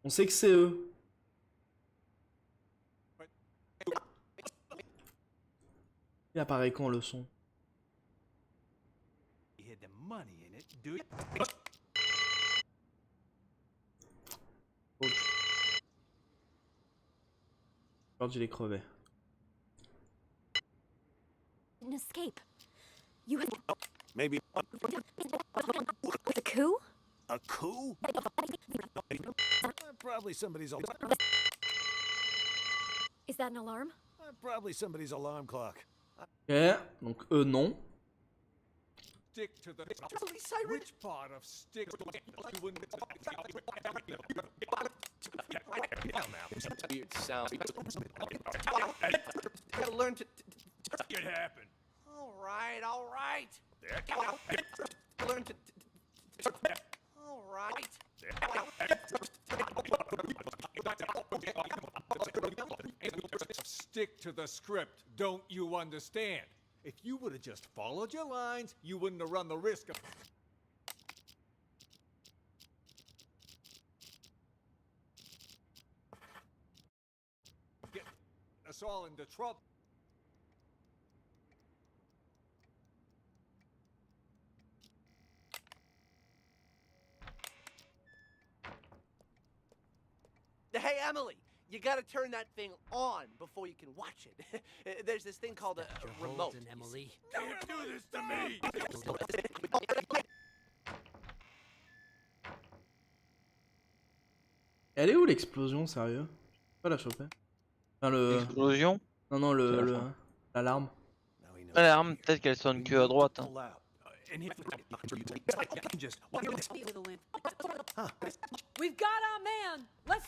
on sait que c'est eux. Il apparaît quand le son? George, il est crevé. An escape. You had Maybe a coup? a coup? Probably somebody's Is that an alarm? probably somebody's alarm clock. Ok, donc eux non. Stick to the which part of stick to you wouldn't Weird sound. Gotta learn to. it happen. All right, all right. Learn to. All right. Stick to the script, don't you understand? If you would have just followed your lines, you wouldn't have run the risk of getting us all into trouble. Hey, Emily, you gotta turn that thing on before you can watch it. There's this thing called a remote. Emily. Don't do this to me! Elle est où l'explosion, sérieux? Je peux pas la choper. Enfin, le... Explosion. Non, non, C'est la le... fin. l'alarme. Now he knows L'alarme, we're here. peut-être qu'elle sonne We que à need to droite. Hein. pull out. And he- just We've got our man! Let's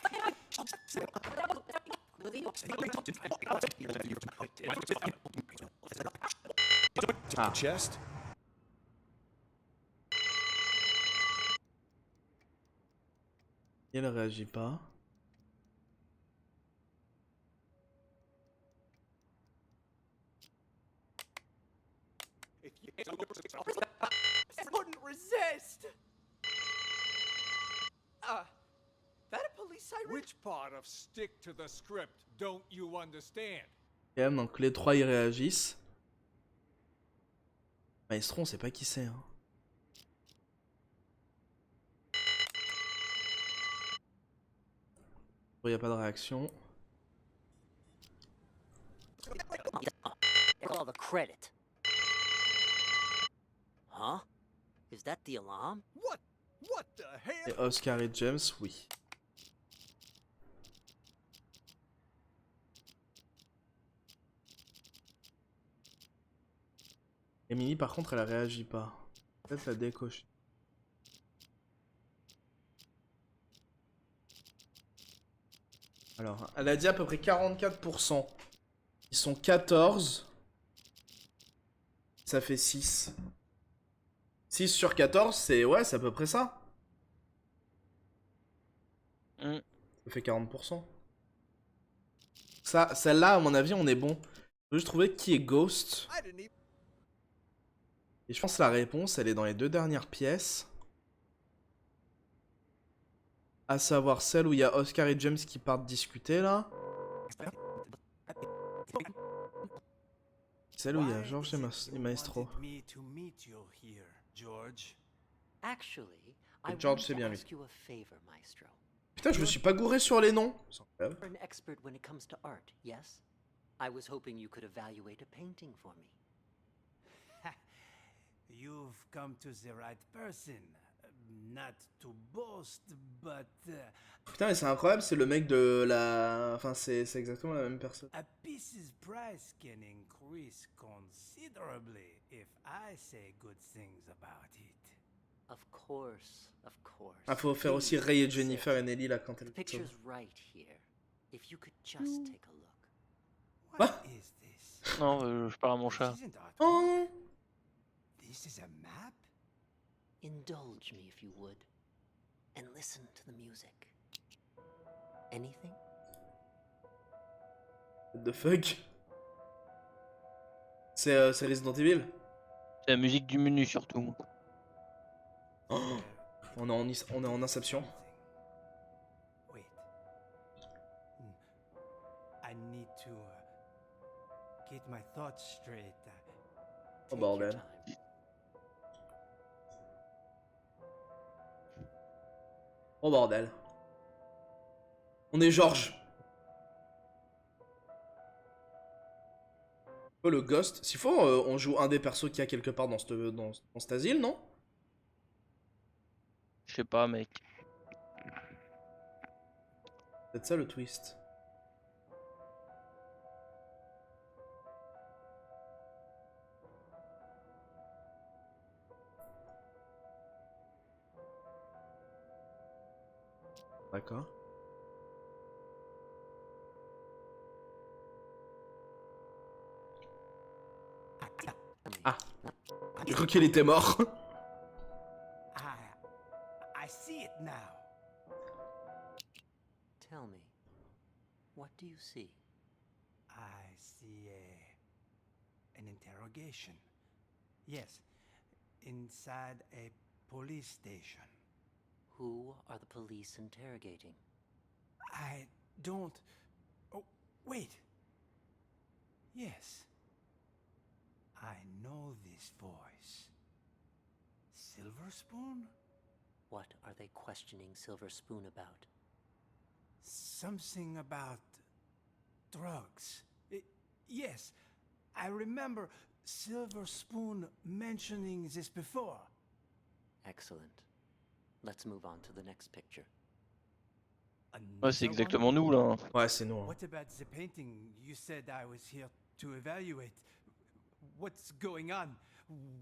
Ah. chest. Et elle réagit pas. Couldn't resist. That a police siren? Which part of stick to the script don't you understand? Quand même, donc les trois ils réagissent. Maestro, on sait pas qui c'est. Hein. Il n'y a pas de réaction. All the credit. Huh? Is that the alarm? What the hell? Et Oscar et James, oui. Emily, par contre, elle réagit pas. Peut-être la décoche. Alors, elle a dit à peu près 44%. Ils sont 14. Ça fait 6. 6 sur 14, c'est... Ouais, c'est à peu près ça. Mm. Ça fait 40%. Ça, celle-là, à mon avis, on est bon. Faut juste trouver qui est Ghost. I didn't even... Et je pense que la réponse, elle est dans les deux dernières pièces. À savoir celle où il y a Oscar et James qui partent discuter, là. Celle où il y a George et Maestro. Me to meet you here, George. Actually, I George, wanted c'est to bien lui. ask you a favor, Maestro. Putain, je me suis pas gouré sur les noms. C'est incroyable. You're an expert when it comes to art, yes? I was hoping you could evaluate a painting for me. You've come to the right person. Not to boast, but Putain, mais c'est incroyable, c'est le mec de la... Enfin, c'est exactement la même personne. a piece's price can increase considerably if I say good things about it. Of course, of course. Ah, faut faire aussi Ray et Jennifer et Nelly, là, quand The elle... picture's right here. If you could just take a look. What is this? Non, je parle à mon chat. This isn't artwork. Oh. This is a map? Indulge me if you would, and listen to the music. Anything? What the fuck? C'est Resident Evil? C'est la musique du menu surtout. Oh. On est en Inception. Wait. I need to get my thoughts straight. Oh Take your bordel. time. Oh bordel. On est George. Oh, le Ghost. S'il faut, on joue un des persos qu'il y a quelque part dans cet asile, non? Je sais pas, mec. C'est ça le twist. D'accord. Ah. J'ai cru qu'il était mort. I see it now. Tell me, what do you see? I see an interrogation. Yes, inside a police station. Who are the police interrogating? I don't. Oh, wait. Yes. I know this voice. Silver Spoon? What are they questioning Silver Spoon about? Something about drugs. Yes, I remember Silver Spoon mentioning this before. Excellent. Let's move on to the next picture. Ouais, c'est Another one? exactement nous là. Ouais, c'est nous. Hein. What about the painting? You said I was here to evaluate. What's going on?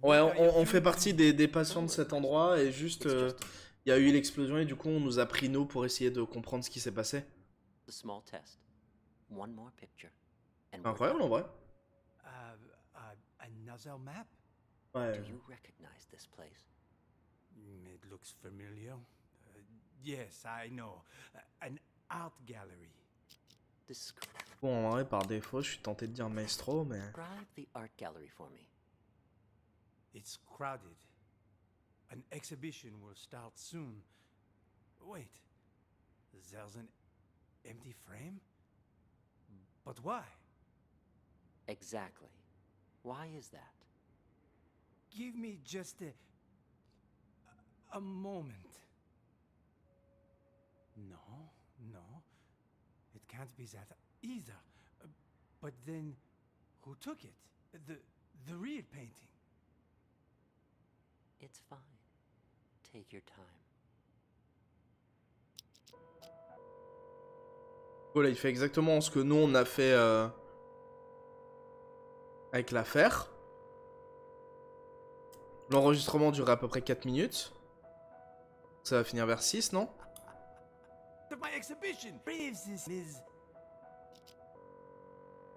Ouais, What are you on fait doing to partie me? des patients de cet endroit et juste, il y a eu l'explosion et du coup on nous a pris nous pour essayer de comprendre ce qui s'est passé. The small test. One more picture. And we're Incroyable en done. vrai. Another map? Ouais. Do you recognize this place? It looks familiar. Yes, I know. An art gallery. Describe Bon, en vrai, par défaut, je suis tenté de dire maestro, mais... the art gallery for me. It's crowded. An exhibition will start soon. Wait, there's an empty frame? But why? Exactly. Why is that? Give me just a moment. No. It can't be that either. But then, who took it? The real painting. It's fine. Take your time. Voilà, il fait exactement ce que nous on a fait avec l'affaire. L'enregistrement durait à peu près 4 minutes. Ça va finir vers 6, non? My exhibition! Reeves is...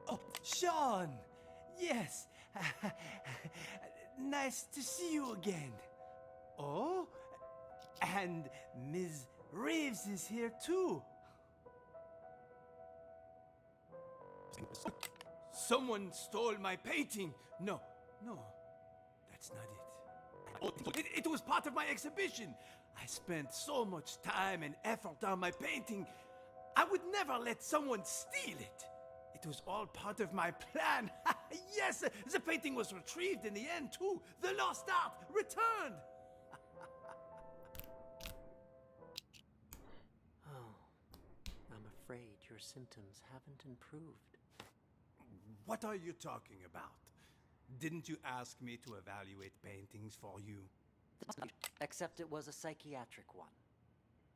Oh, Sean! Yes! Nice to see you again. Oh? And Ms. Reeves is here too. Someone stole my painting. No, that's not it. It was part of my exhibition. I spent so much time and effort on my painting. I would never let someone steal it. It was all part of my plan. Yes, the painting was retrieved in the end too. The lost art returned. Oh, I'm afraid your symptoms haven't improved. What are you talking about? Didn't you ask me to evaluate paintings for you? Except it was a psychiatric one.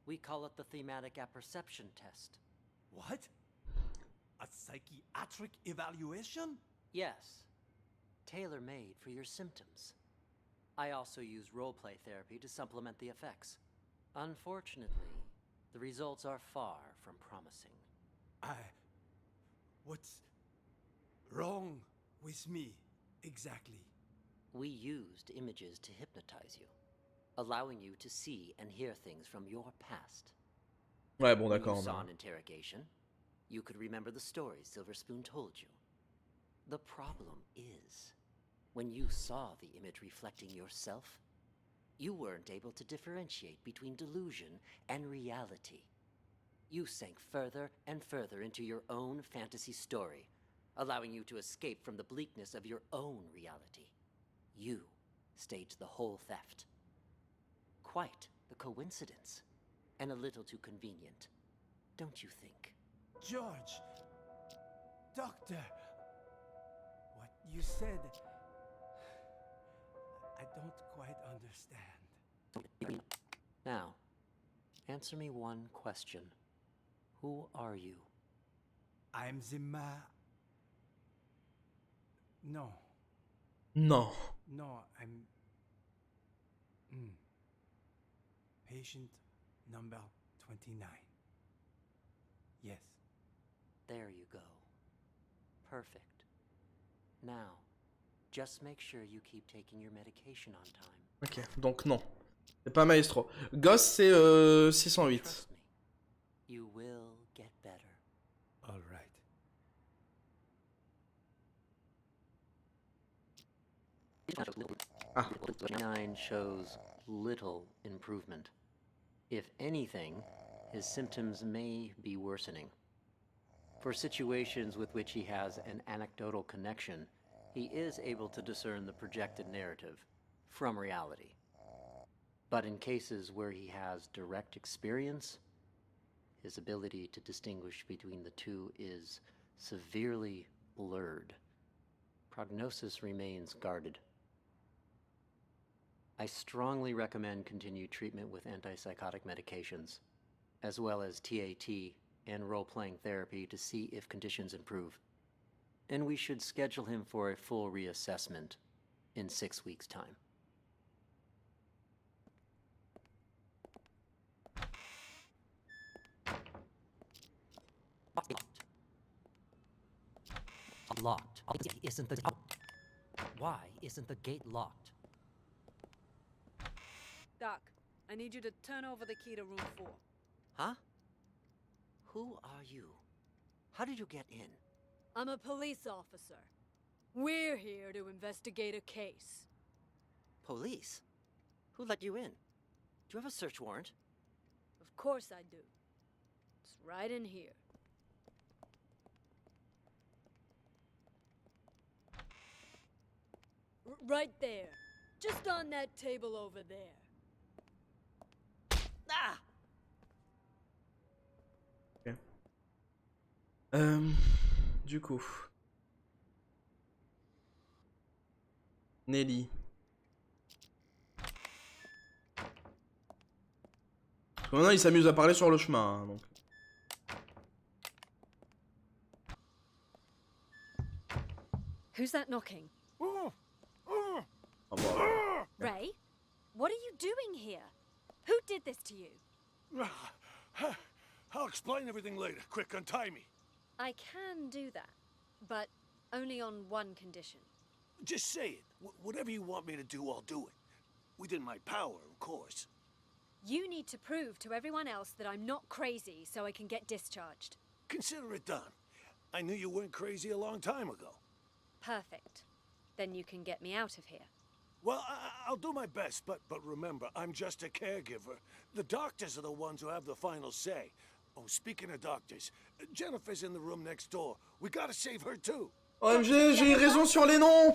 We call it the thematic apperception test. What? A psychiatric evaluation? Yes. Tailor-made for your symptoms. I also use role-play therapy to supplement the effects. Unfortunately, the results are far from promising. What's wrong with me, exactly? We used images to hypnotize you, allowing you to see and hear things from your past. Ouais, bon, When d'accord. you saw an interrogation, you could remember the stories Silver Spoon told you. The problem is, when you saw the image reflecting yourself, you weren't able to differentiate between delusion and reality. You sank further and further into your own fantasy story, allowing you to escape from the bleakness of your own reality. You staged the whole theft. Quite the coincidence, and a little too convenient, don't you think? George! Doctor! What you said... I don't quite understand. Now, answer me one question. Who are you? I'm the No. Non. No, I'm... Patient number 29. Yes. There you go. Perfect. Now, just make sure you keep taking your medication on time. Ok, donc non. C'est pas maestro. Gosse, c'est 608. Trust me, you will get better. All right. Ah. 9 shows little improvement. If anything, his symptoms may be worsening. For situations with which he has an anecdotal connection, he is able to discern the projected narrative from reality. But in cases where he has direct experience, his ability to distinguish between the two is severely blurred. Prognosis remains guarded. I strongly recommend continued treatment with antipsychotic medications, as well as TAT and role-playing therapy to see if conditions improve. And we should schedule him for a full reassessment in 6 weeks' time. Locked. Isn't the... Why isn't the gate locked? Doc, I need you to turn over the key to room 4. Huh? Who are you? How did you get in? I'm a police officer. We're here to investigate a case. Police? Who let you in? Do you have a search warrant? Of course I do. It's right in here. Right there. Just on that table over there. Ah! Ok. Du coup. Nelly. Parce que maintenant il s'amuse à parler sur le chemin, hein, donc. Who's that knocking? Oh, bah. Ray? What are you doing here? Who did this to you? I'll explain everything later. Quick, untie me. I can do that, but only on one condition. Just say it. Whatever you want me to do, I'll do it. Within my power, of course. You need to prove to everyone else that I'm not crazy so I can get discharged. Consider it done. I knew you weren't crazy a long time ago. Perfect. Then you can get me out of here. Well, I'll do my best, but remember, I'm just a caregiver. The doctors are the ones who have the final say. Oh, speaking of doctors, Jennifer's in the room next door. We gotta save her too. OMG, j'ai eu raison sur les noms.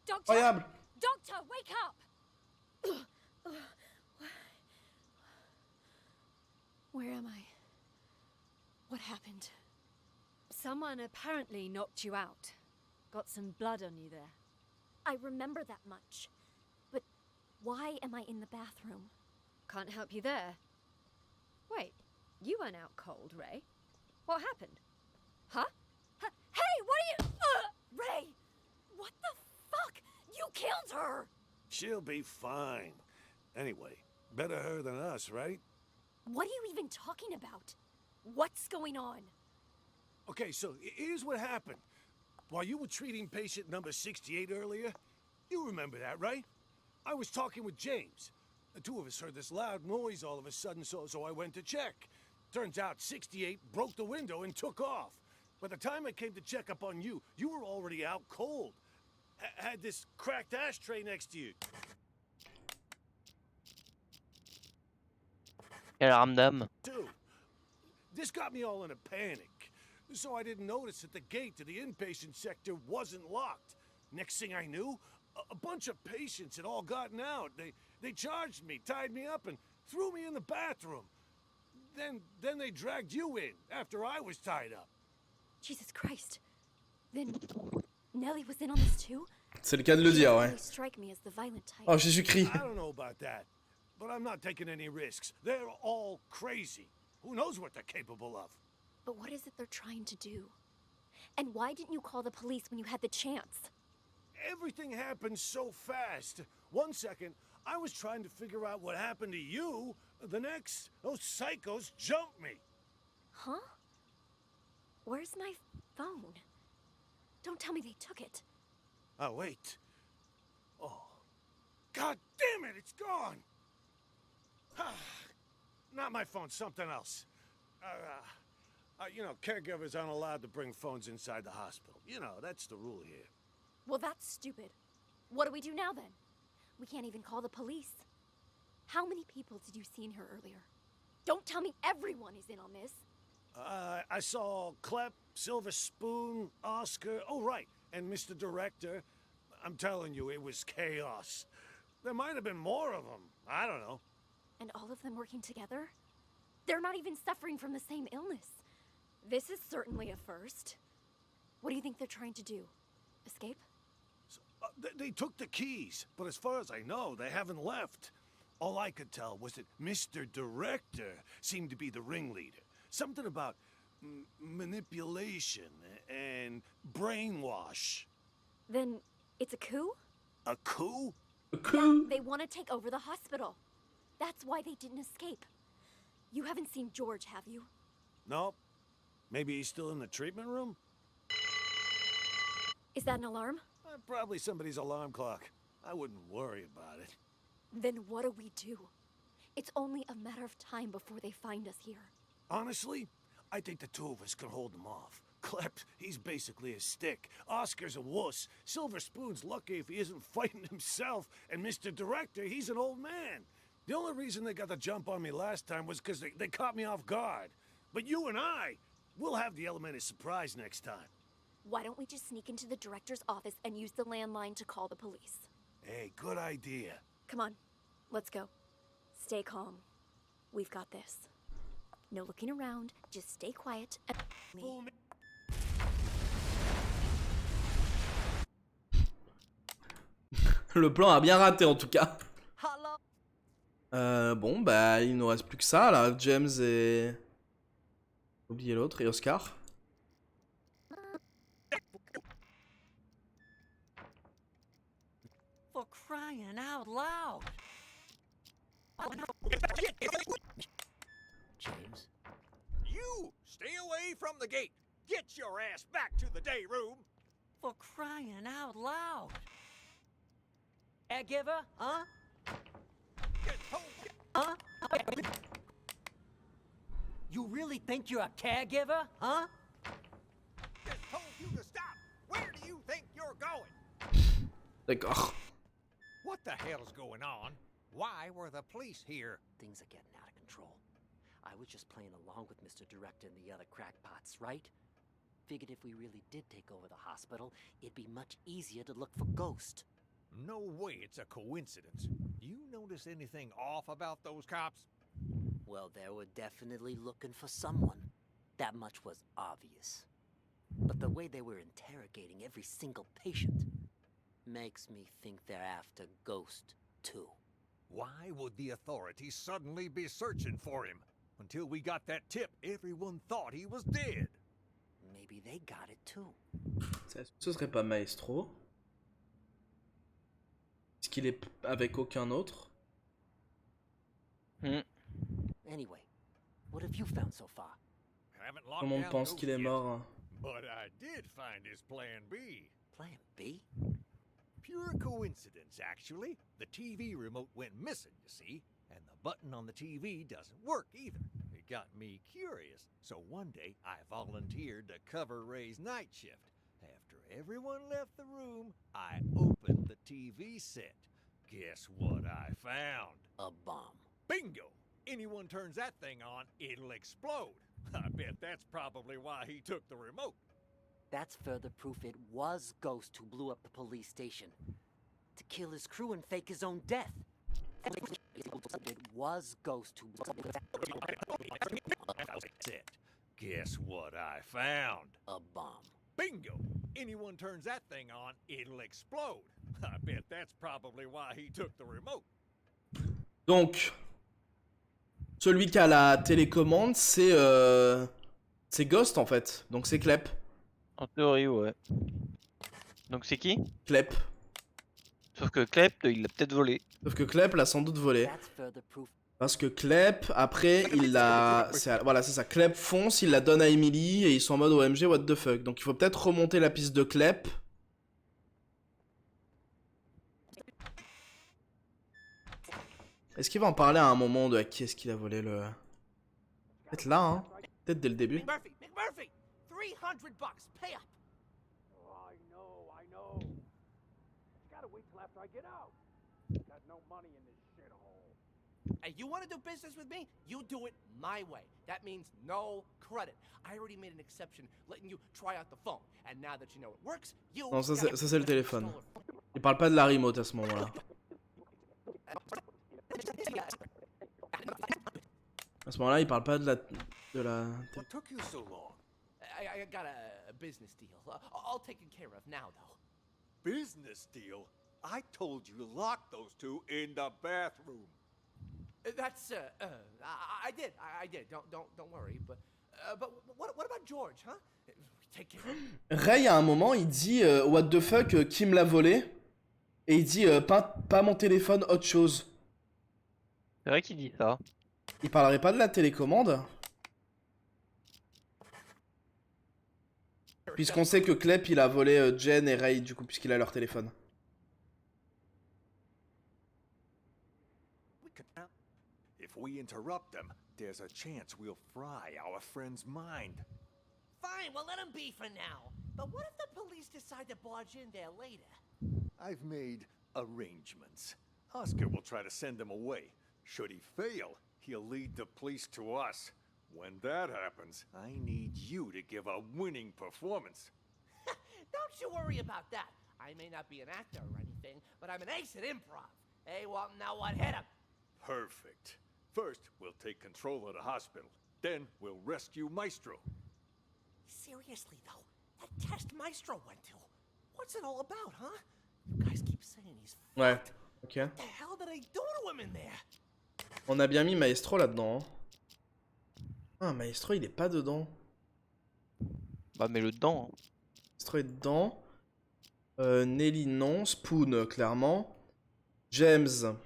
Doctor! Incroyable. Doctor, wake up! Where am I? What happened? Someone apparently knocked you out. Got some blood on you there. I remember that much. But why am I in the bathroom? Can't help you there. Wait, you went out cold, Ray. What happened? Huh? Hey, what are you... Ray! What the fuck? You killed her! She'll be fine. Anyway, better her than us, right? What are you even talking about? What's going on? Okay, so here's what happened. While you were treating patient number 68 earlier, you remember that, right? I was talking with James. The two of us heard this loud noise all of a sudden, so I went to check. Turns out 68 broke the window and took off. By the time I came to check up on you, you were already out cold. Had this cracked ashtray next to you. Yeah, I'm them. Dude, this got me all in a panic. So I didn't notice that the gate to the inpatient sector wasn't locked. Next thing I knew, a bunch of patients had all gotten out. They charged me, tied me up, and threw me in the bathroom. Then they dragged you in after I was tied up. Jesus Christ. Then Nellie was in on this too? C'est le cas de le dire, ouais. They strike me as the violent type. Oh, Jésus-Christ. I don't know about that, but I'm not taking any risks. They're all crazy. Who knows what they're capable of? But what is it they're trying to do? And why didn't you call the police when you had the chance? Everything happened so fast. 1 second, I was trying to figure out what happened to you. The next, those psychos jumped me. Huh? Where's my phone? Don't tell me they took it. Oh, wait. Oh. God damn it, it's gone! Not my phone, something else. You know, caregivers aren't allowed to bring phones inside the hospital. You know, that's the rule here. Well, that's stupid. What do we do now, then? We can't even call the police. How many people did you see in here earlier? Don't tell me everyone is in on this. I saw Clep, Silver Spoon, Oscar, oh, right, and Mr. Director. I'm telling you, it was chaos. There might have been more of them. I don't know. And all of them working together? They're not even suffering from the same illness. This is certainly a first. What do you think they're trying to do? Escape? So, they took the keys, but as far as I know, they haven't left. All I could tell was that Mr. Director seemed to be the ringleader. Something about manipulation and brainwash. Then it's a coup? A coup? A coup? Yeah, they want to take over the hospital. That's why they didn't escape. You haven't seen George, have you? Nope. Maybe he's still in the treatment room? Is that an alarm? Probably somebody's alarm clock. I wouldn't worry about it. Then what do we do? It's only a matter of time before they find us here. Honestly, I think the two of us can hold them off. Klep, he's basically a stick. Oscar's a wuss. Silver Spoon's lucky if he isn't fighting himself. And Mr. Director, he's an old man. The only reason they got the jump on me last time was because they caught me off guard. But you and we'll have the element of surprise next time. Why don't we just sneak into the director's office and use the landline to call the police? Hey, good idea. Come on, let's go. Stay calm. We've got this. No looking around, just stay quiet and me. Le plan a bien raté en tout cas. Bon, bah, il nous reste plus que ça là. James et. Oubliez l'autre, et Oscar. For crying out loud! James? You stay away from the gate. Get your ass back to the day room. For crying out loud! Caregiver, huh? Get home. Huh? You really think you're a caregiver, huh? Just told you to stop. Where do you think you're going? D'accord. What the hell's going on? Why were the police here? Things are getting out of control. I was just playing along with Mr. Director and the other crackpots, right? Figured if we really did take over the hospital, it'd be much easier to look for Ghost. No way it's a coincidence. You notice anything off about those cops? Well, they were definitely looking for someone. That much was obvious. But the way they were interrogating every single patient makes me think they're after Ghost, too. Why would the authorities suddenly be searching for him? Until we got that tip, everyone thought he was dead. Maybe they got it, too. Ce serait pas Maestro? Est-ce qu'il est avec aucun autre? Anyway, what have you found so far? Tout le monde pense qu'il est mort. But I did find his plan B. Plan B? Pure coincidence, actually. The TV remote went missing, you see, and the button on the TV doesn't work either. It got me curious, so one day I volunteered to cover Ray's night shift. After everyone left the room, I opened the TV set. Guess what I found? A bomb. Bingo! Anyone turns that thing on, it'll explode. I bet that's probably why he took the remote. That's further proof it was Ghost who blew up the police station. To kill his crew and fake his own death. It was Ghost who blew up the Guess what I found? A bomb. Bingo! Anyone turns that thing on, it'll explode. I bet that's probably why he took the remote. Donc, celui qui a la télécommande, c'est Ghost en fait. Donc c'est Klep. En théorie, ouais. Donc c'est qui? Klep. Sauf que Klep, il l'a peut-être volé. Sauf que Klep l'a sans doute volé. Parce que Klep, après, il l'a... Voilà, c'est ça. Klep fonce, il la donne à Emily et ils sont en mode OMG, what the fuck. Donc il faut peut-être remonter la piste de Klep. Est-ce qu'il va en parler à un moment de à qui est-ce qu'il a volé le... Peut-être là, hein. Peut-être dès le début. McMurphy! McMurphy! $300! Pay up! Oh, I know. You gotta wait till after I get out. Got no money in this shithole. Hey, you want to do business with me? You do it my way. That means no credit. I already made an exception, letting you try out the phone. And now that you know it works, you... Non, ça c'est le téléphone. Il parle pas de la remote à ce moment-là. À ce moment-là, il parle pas de la... What took you so long? I got a business deal. All taken care of now, though. Business deal? I told you to lock those two in the bathroom. That's I did. I did. Don't worry. But what about George, huh? Take care. Ray, à un moment, il dit what the fuck, qui me l'a volé? Et il dit pas mon téléphone, autre chose. C'est vrai qu'il dit ça. Il parlerait pas de la télécommande? Puisqu'on sait que Clep, il a volé Jen et Ray, du coup, puisqu'il a leur téléphone. If we interrupt them, there's a chance we'll fry our friend's mind. Fine, well let him be for now. But what if the police decide to barge in there later? I've made arrangements. Oscar will try to send them away. Should he fail, he'll lead the police to us. When that happens, I need you to give a winning performance. Don't you worry about that. I may not be an actor or anything, but I'm an ace at improv. Hey, well, now what? Hit him. Perfect. First, we'll take control of the hospital. Then, we'll rescue Maestro. Seriously, though, that test Maestro went to. What's it all about, huh? You guys keep saying he's Ouais, fucked. ok. What the hell did they do to him in there? On a bien mis Maestro là-dedans. Hein. Ah, Maestro, il est pas dedans. Bah, mets-le dedans. Hein. Maestro est dedans. Nelly, non. Spoon, clairement. James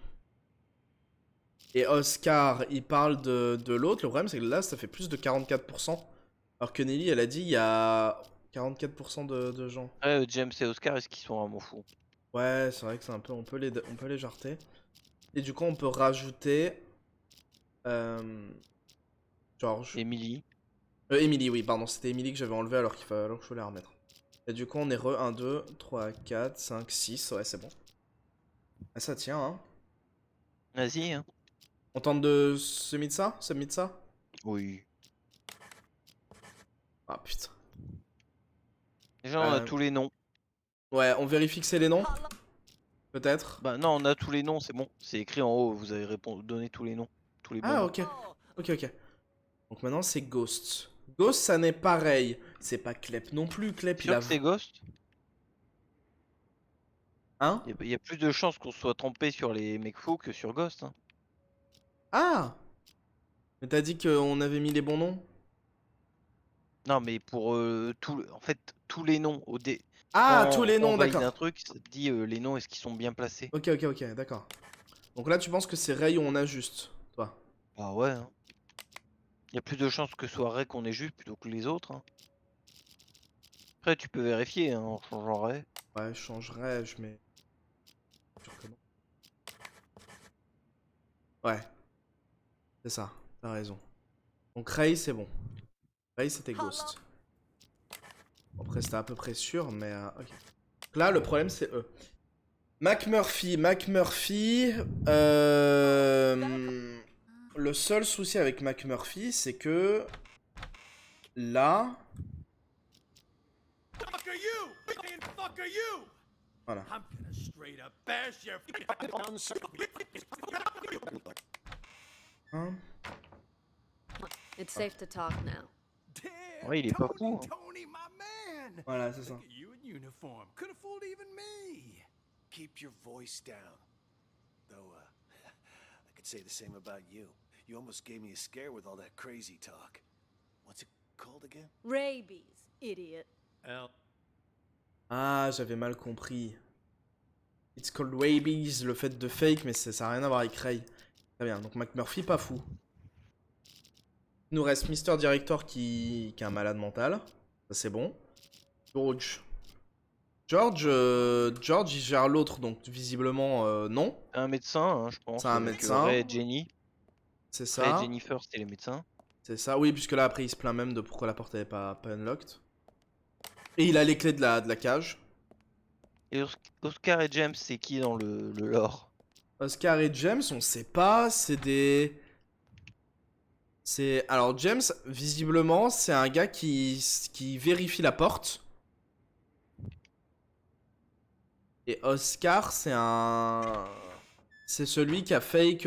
et Oscar, ils parlent de l'autre. Le problème, c'est que là, ça fait plus de 44%. Alors que Nelly, elle a dit, il y a 44% de gens. Ouais, James et Oscar, est-ce qu'ils sont vraiment fous? Ouais, c'est vrai que c'est un peu... On peut les jarter. Et du coup, on peut rajouter... George. Emily. Emily, oui, pardon. C'était Emily que j'avais enlevé alors qu'il fallait que je la remettre. Et du coup, on est 1, 2, 3, 4, 5, 6. Ouais, c'est bon. Ah, ça tient, hein. Vas-y, hein. On tente de submit ça? Oui. Ah, putain. Déjà, on a tous les noms. Ouais, on vérifie que c'est les noms? Peut-être? Bah non, on a tous les noms, c'est bon. C'est écrit en haut, vous avez donné tous les noms. Tous les bons noms. Ok. Ok. Donc maintenant, c'est Ghost. Ghost, ça n'est pareil. C'est pas Clep non plus. Clep, il a... C'est Ghost? Hein? Il y a plus de chances qu'on soit trompé sur les mecs faux que sur Ghost. Hein. Ah! Mais t'as dit qu'on avait mis les bons noms? Non, mais pour en fait, tous les noms au dé. Ah, tous les noms, d'accord. Un truc, ça te dit les noms, est-ce qu'ils sont bien placés? Ok, d'accord. Donc là, tu penses que c'est Ray où on a juste, toi? Bah ouais. Hein. Il y a plus de chances que ce soit Ray qu'on ait juste plutôt que les autres. Hein. Après, tu peux vérifier hein, en changeant Ray. Ouais, je changerais, je mets... Ouais. C'est ça, t'as raison. Donc Ray, c'est bon. Ray, c'était Ghost. Bon, après, c'était à peu près sûr, mais... ok. Donc là, le problème, c'est eux. McMurphy. Le seul souci avec McMurphy, c'est que... Là... Voilà. Hein? It's safe to talk now. Ouais, il est pas fou. Hein. Tony, my man. Voilà, c'est ça. Look at you in uniform. Could have fooled even me. Keep your voice down. Though, I could say the same about you. You almost gave me a scare with all that crazy talk. What's it called again? Rabies, idiot. Ah, j'avais mal compris. It's called rabies, le fait de fake, mais ça n'a rien à voir avec Ray. Très bien, donc McMurphy, pas fou. Il nous reste Mr. Director qui est un malade mental. Ça, c'est bon. George, il gère l'autre, donc visiblement, non. Un médecin, hein, je pense. C'est un médecin. Ray et Jenny. C'est ça. Ray et Jennifer, c'était les médecins. C'est ça, oui, puisque là, après, il se plaint même de pourquoi la porte n'avait pas unlocked. Et il a les clés de la cage. Et Oscar et James, c'est qui dans le lore? Oscar et James, on sait pas, c'est des... Alors, James, visiblement, c'est un gars qui vérifie la porte. Et Oscar, c'est celui qui a fake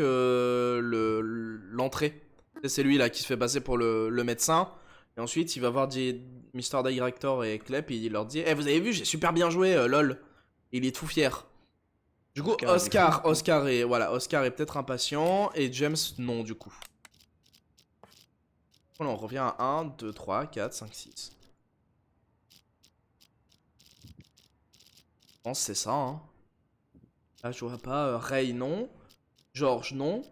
l'entrée. C'est lui, là, qui se fait passer pour le médecin. Et ensuite, il va voir Mr. Director et Clep et il leur dit « Eh, vous avez vu, j'ai super bien joué, lol !» Il est tout fier. Du coup, Oscar est peut-être impatient et James non du coup. Voilà, on revient à 1, 2, 3, 4, 5, 6. Je pense que c'est ça, hein. Là, je vois pas. Ray, non. George, non.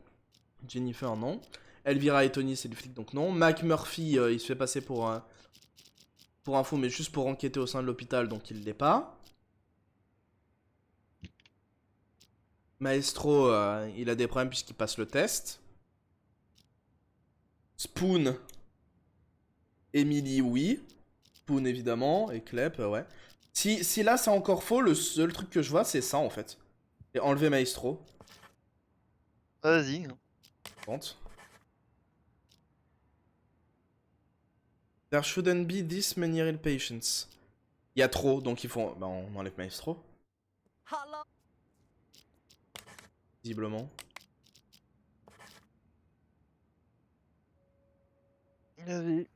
Jennifer, non. Elvira et Tony, c'est le flic, donc non. Mac Murphy, il se fait passer pour un fou, mais juste pour enquêter au sein de l'hôpital, donc il l'est pas. Maestro, il a des problèmes puisqu'il passe le test. Spoon. Emily, oui. Spoon, évidemment. Et Clep, ouais. Si là, c'est encore faux, le seul truc que je vois, c'est ça, en fait. Et enlever Maestro. Vas-y. Compte. There shouldn't be this many real patients. Il y a trop, donc il faut... Bah, on enlève Maestro. Visiblement. Vas-y.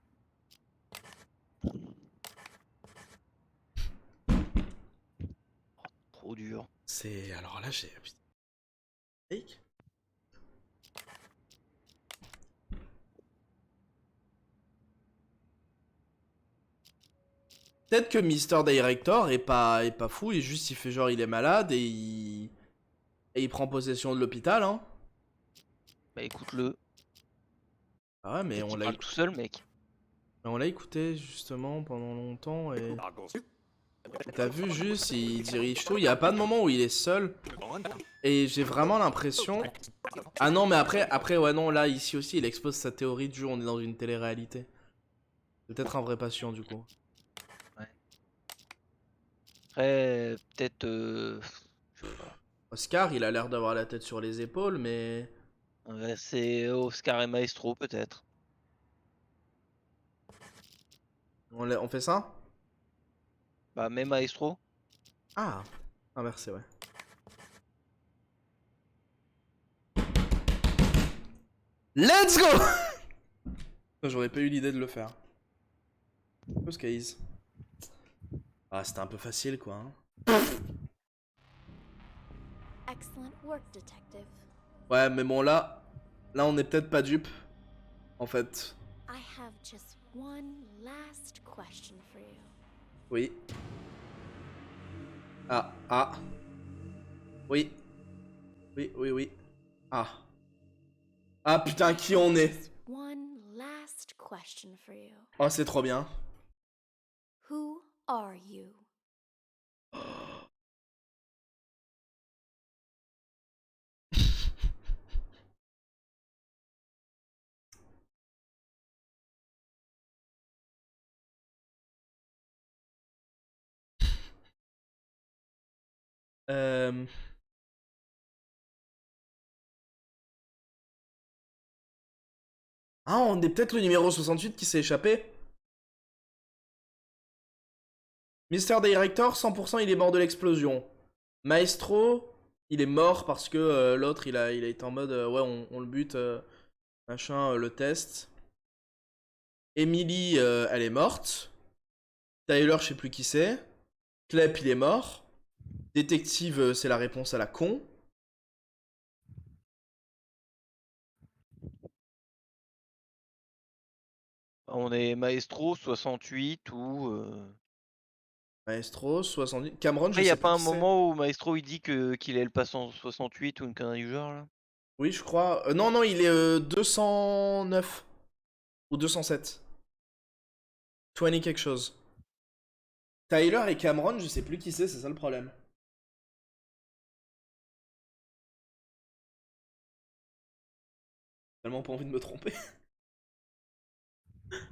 Trop dur. C'est... Alors là, j'ai... Fake. Peut-être que Mr. Director est pas fou, il fait genre il est malade et il prend possession de l'hôpital, hein. Bah écoute-le. Ah ouais, mais on l'a tout seul, mec. On l'a écouté justement pendant longtemps et... T'as vu juste, il dirige tout, il y a pas de moment où il est seul. Et j'ai vraiment l'impression... Ah non, mais après, ouais non, là, ici aussi, il expose sa théorie du on est dans une télé-réalité. C'est peut-être un vrai patient du coup. Ouais. Après, peut-être... Oscar, il a l'air d'avoir la tête sur les épaules, mais... c'est Oscar et Maestro, peut-être. On fait ça? Bah, mais Maestro. Ah, inversé, ouais. Let's go! J'aurais pas eu l'idée de le faire. Skies. Ah, c'était un peu facile, quoi. Hein. Excellent work, detective. Ouais, mais bon, là on est peut-être pas dupe. En fait. I have just one last question for you. Oui. Ah. Oui. Oui. Ah. Ah putain, qui on est? One last question for you. Oh, c'est trop bien. Who are you? Ah, on est peut-être le numéro 68 qui s'est échappé. Mr. Director, 100% il est mort de l'explosion. Maestro, il est mort parce que l'autre, il a été en mode, ouais, on le bute, machin, le test. Emily, elle est morte. Tyler, je sais plus qui c'est. Clep, il est mort. Détective, c'est la réponse à la con. On est Maestro 68 ou... Maestro, 70. Cameron, Après, je y sais a plus pas un qui c'est. moment où Maestro il dit qu'il est le passant 68 ou une connerie du genre là? Oui, je crois. Non, il est 209. Ou 207. 20 quelque chose. Tyler et Cameron, je sais plus qui c'est ça le problème. Tellement pas envie de me tromper.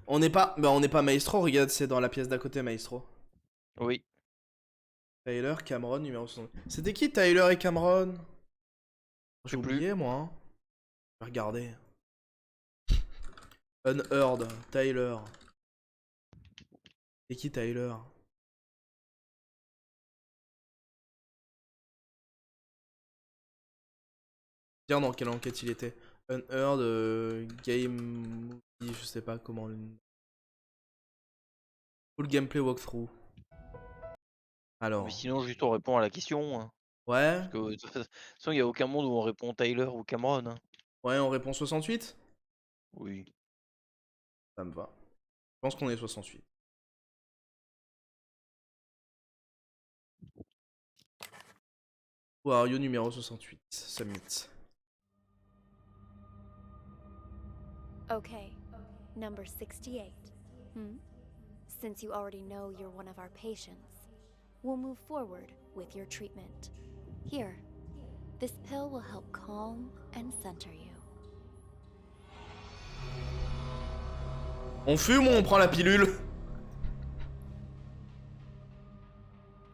On n'est pas Maestro, regarde, c'est dans la pièce d'à côté, Maestro. Oui. Tyler, Cameron, numéro 60. C'était qui Tyler et Cameron? J'ai oublié, moi. Hein. Je vais regarder. Unheard, Tyler. C'est qui Tyler? Dire dans quelle enquête il était. Unheard, game movie, je sais pas comment. Full gameplay walkthrough. Alors. Mais sinon, juste on répond à la question. Hein. Ouais. Parce que de toute façon, il n'y a aucun monde où on répond Tyler ou Cameron. Hein. Ouais, on répond 68? Oui. Ça me va. Je pense qu'on est 68. Wario numéro 68. Summit. Okay, number 68. Since you already know you're one of our patients, we'll move forward with your treatment. Here, this pill will help calm and center you. On fume ou on prend la pilule?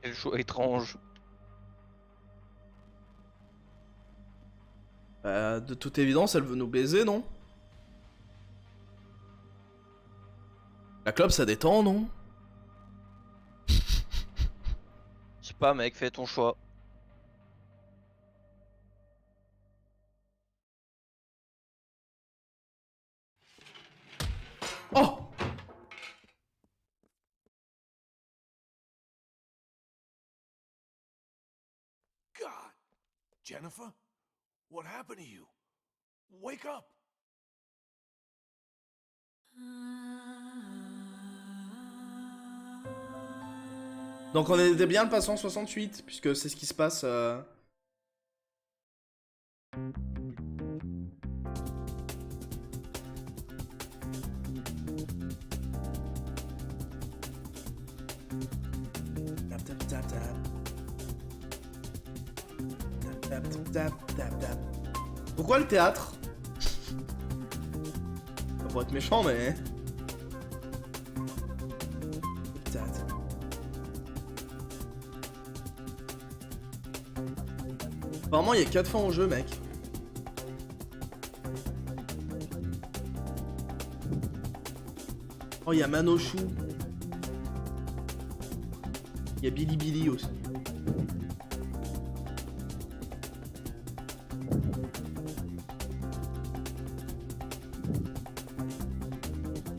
Quel choix étrange. De toute évidence, elle veut nous baiser, non? La clope, ça détend, non? Je sais pas, mec, fais ton choix. Oh! God! Jennifer? What happened to you? Wake up! Donc on était bien le patient 68, puisque c'est ce qui se passe... Tap, tap, tap, tap. Tap, tap, tap, tap, tap. Pourquoi le théâtre? Ça pourrait être méchant, mais... Apparemment, il y a 4 fins au jeu, mec. Oh, il y a Manoshu. Il y a Billy Billy aussi.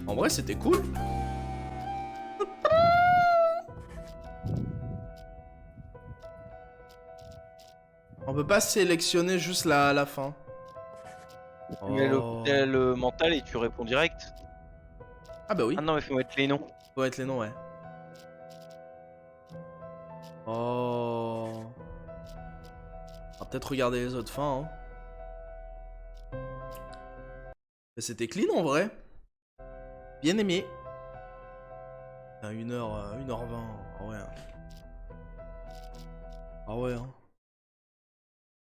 En vrai, c'était cool. On peut pas sélectionner juste la fin. Tu mets le Oh. cocktail mental et tu réponds direct. Ah bah oui. Ah non, mais faut mettre les noms. Faut mettre les noms, ouais. Oh. On va peut-être regarder les autres fins. Hein. Mais c'était clean en vrai. Bien aimé. 1h20. Ah ouais. Ah ouais, hein.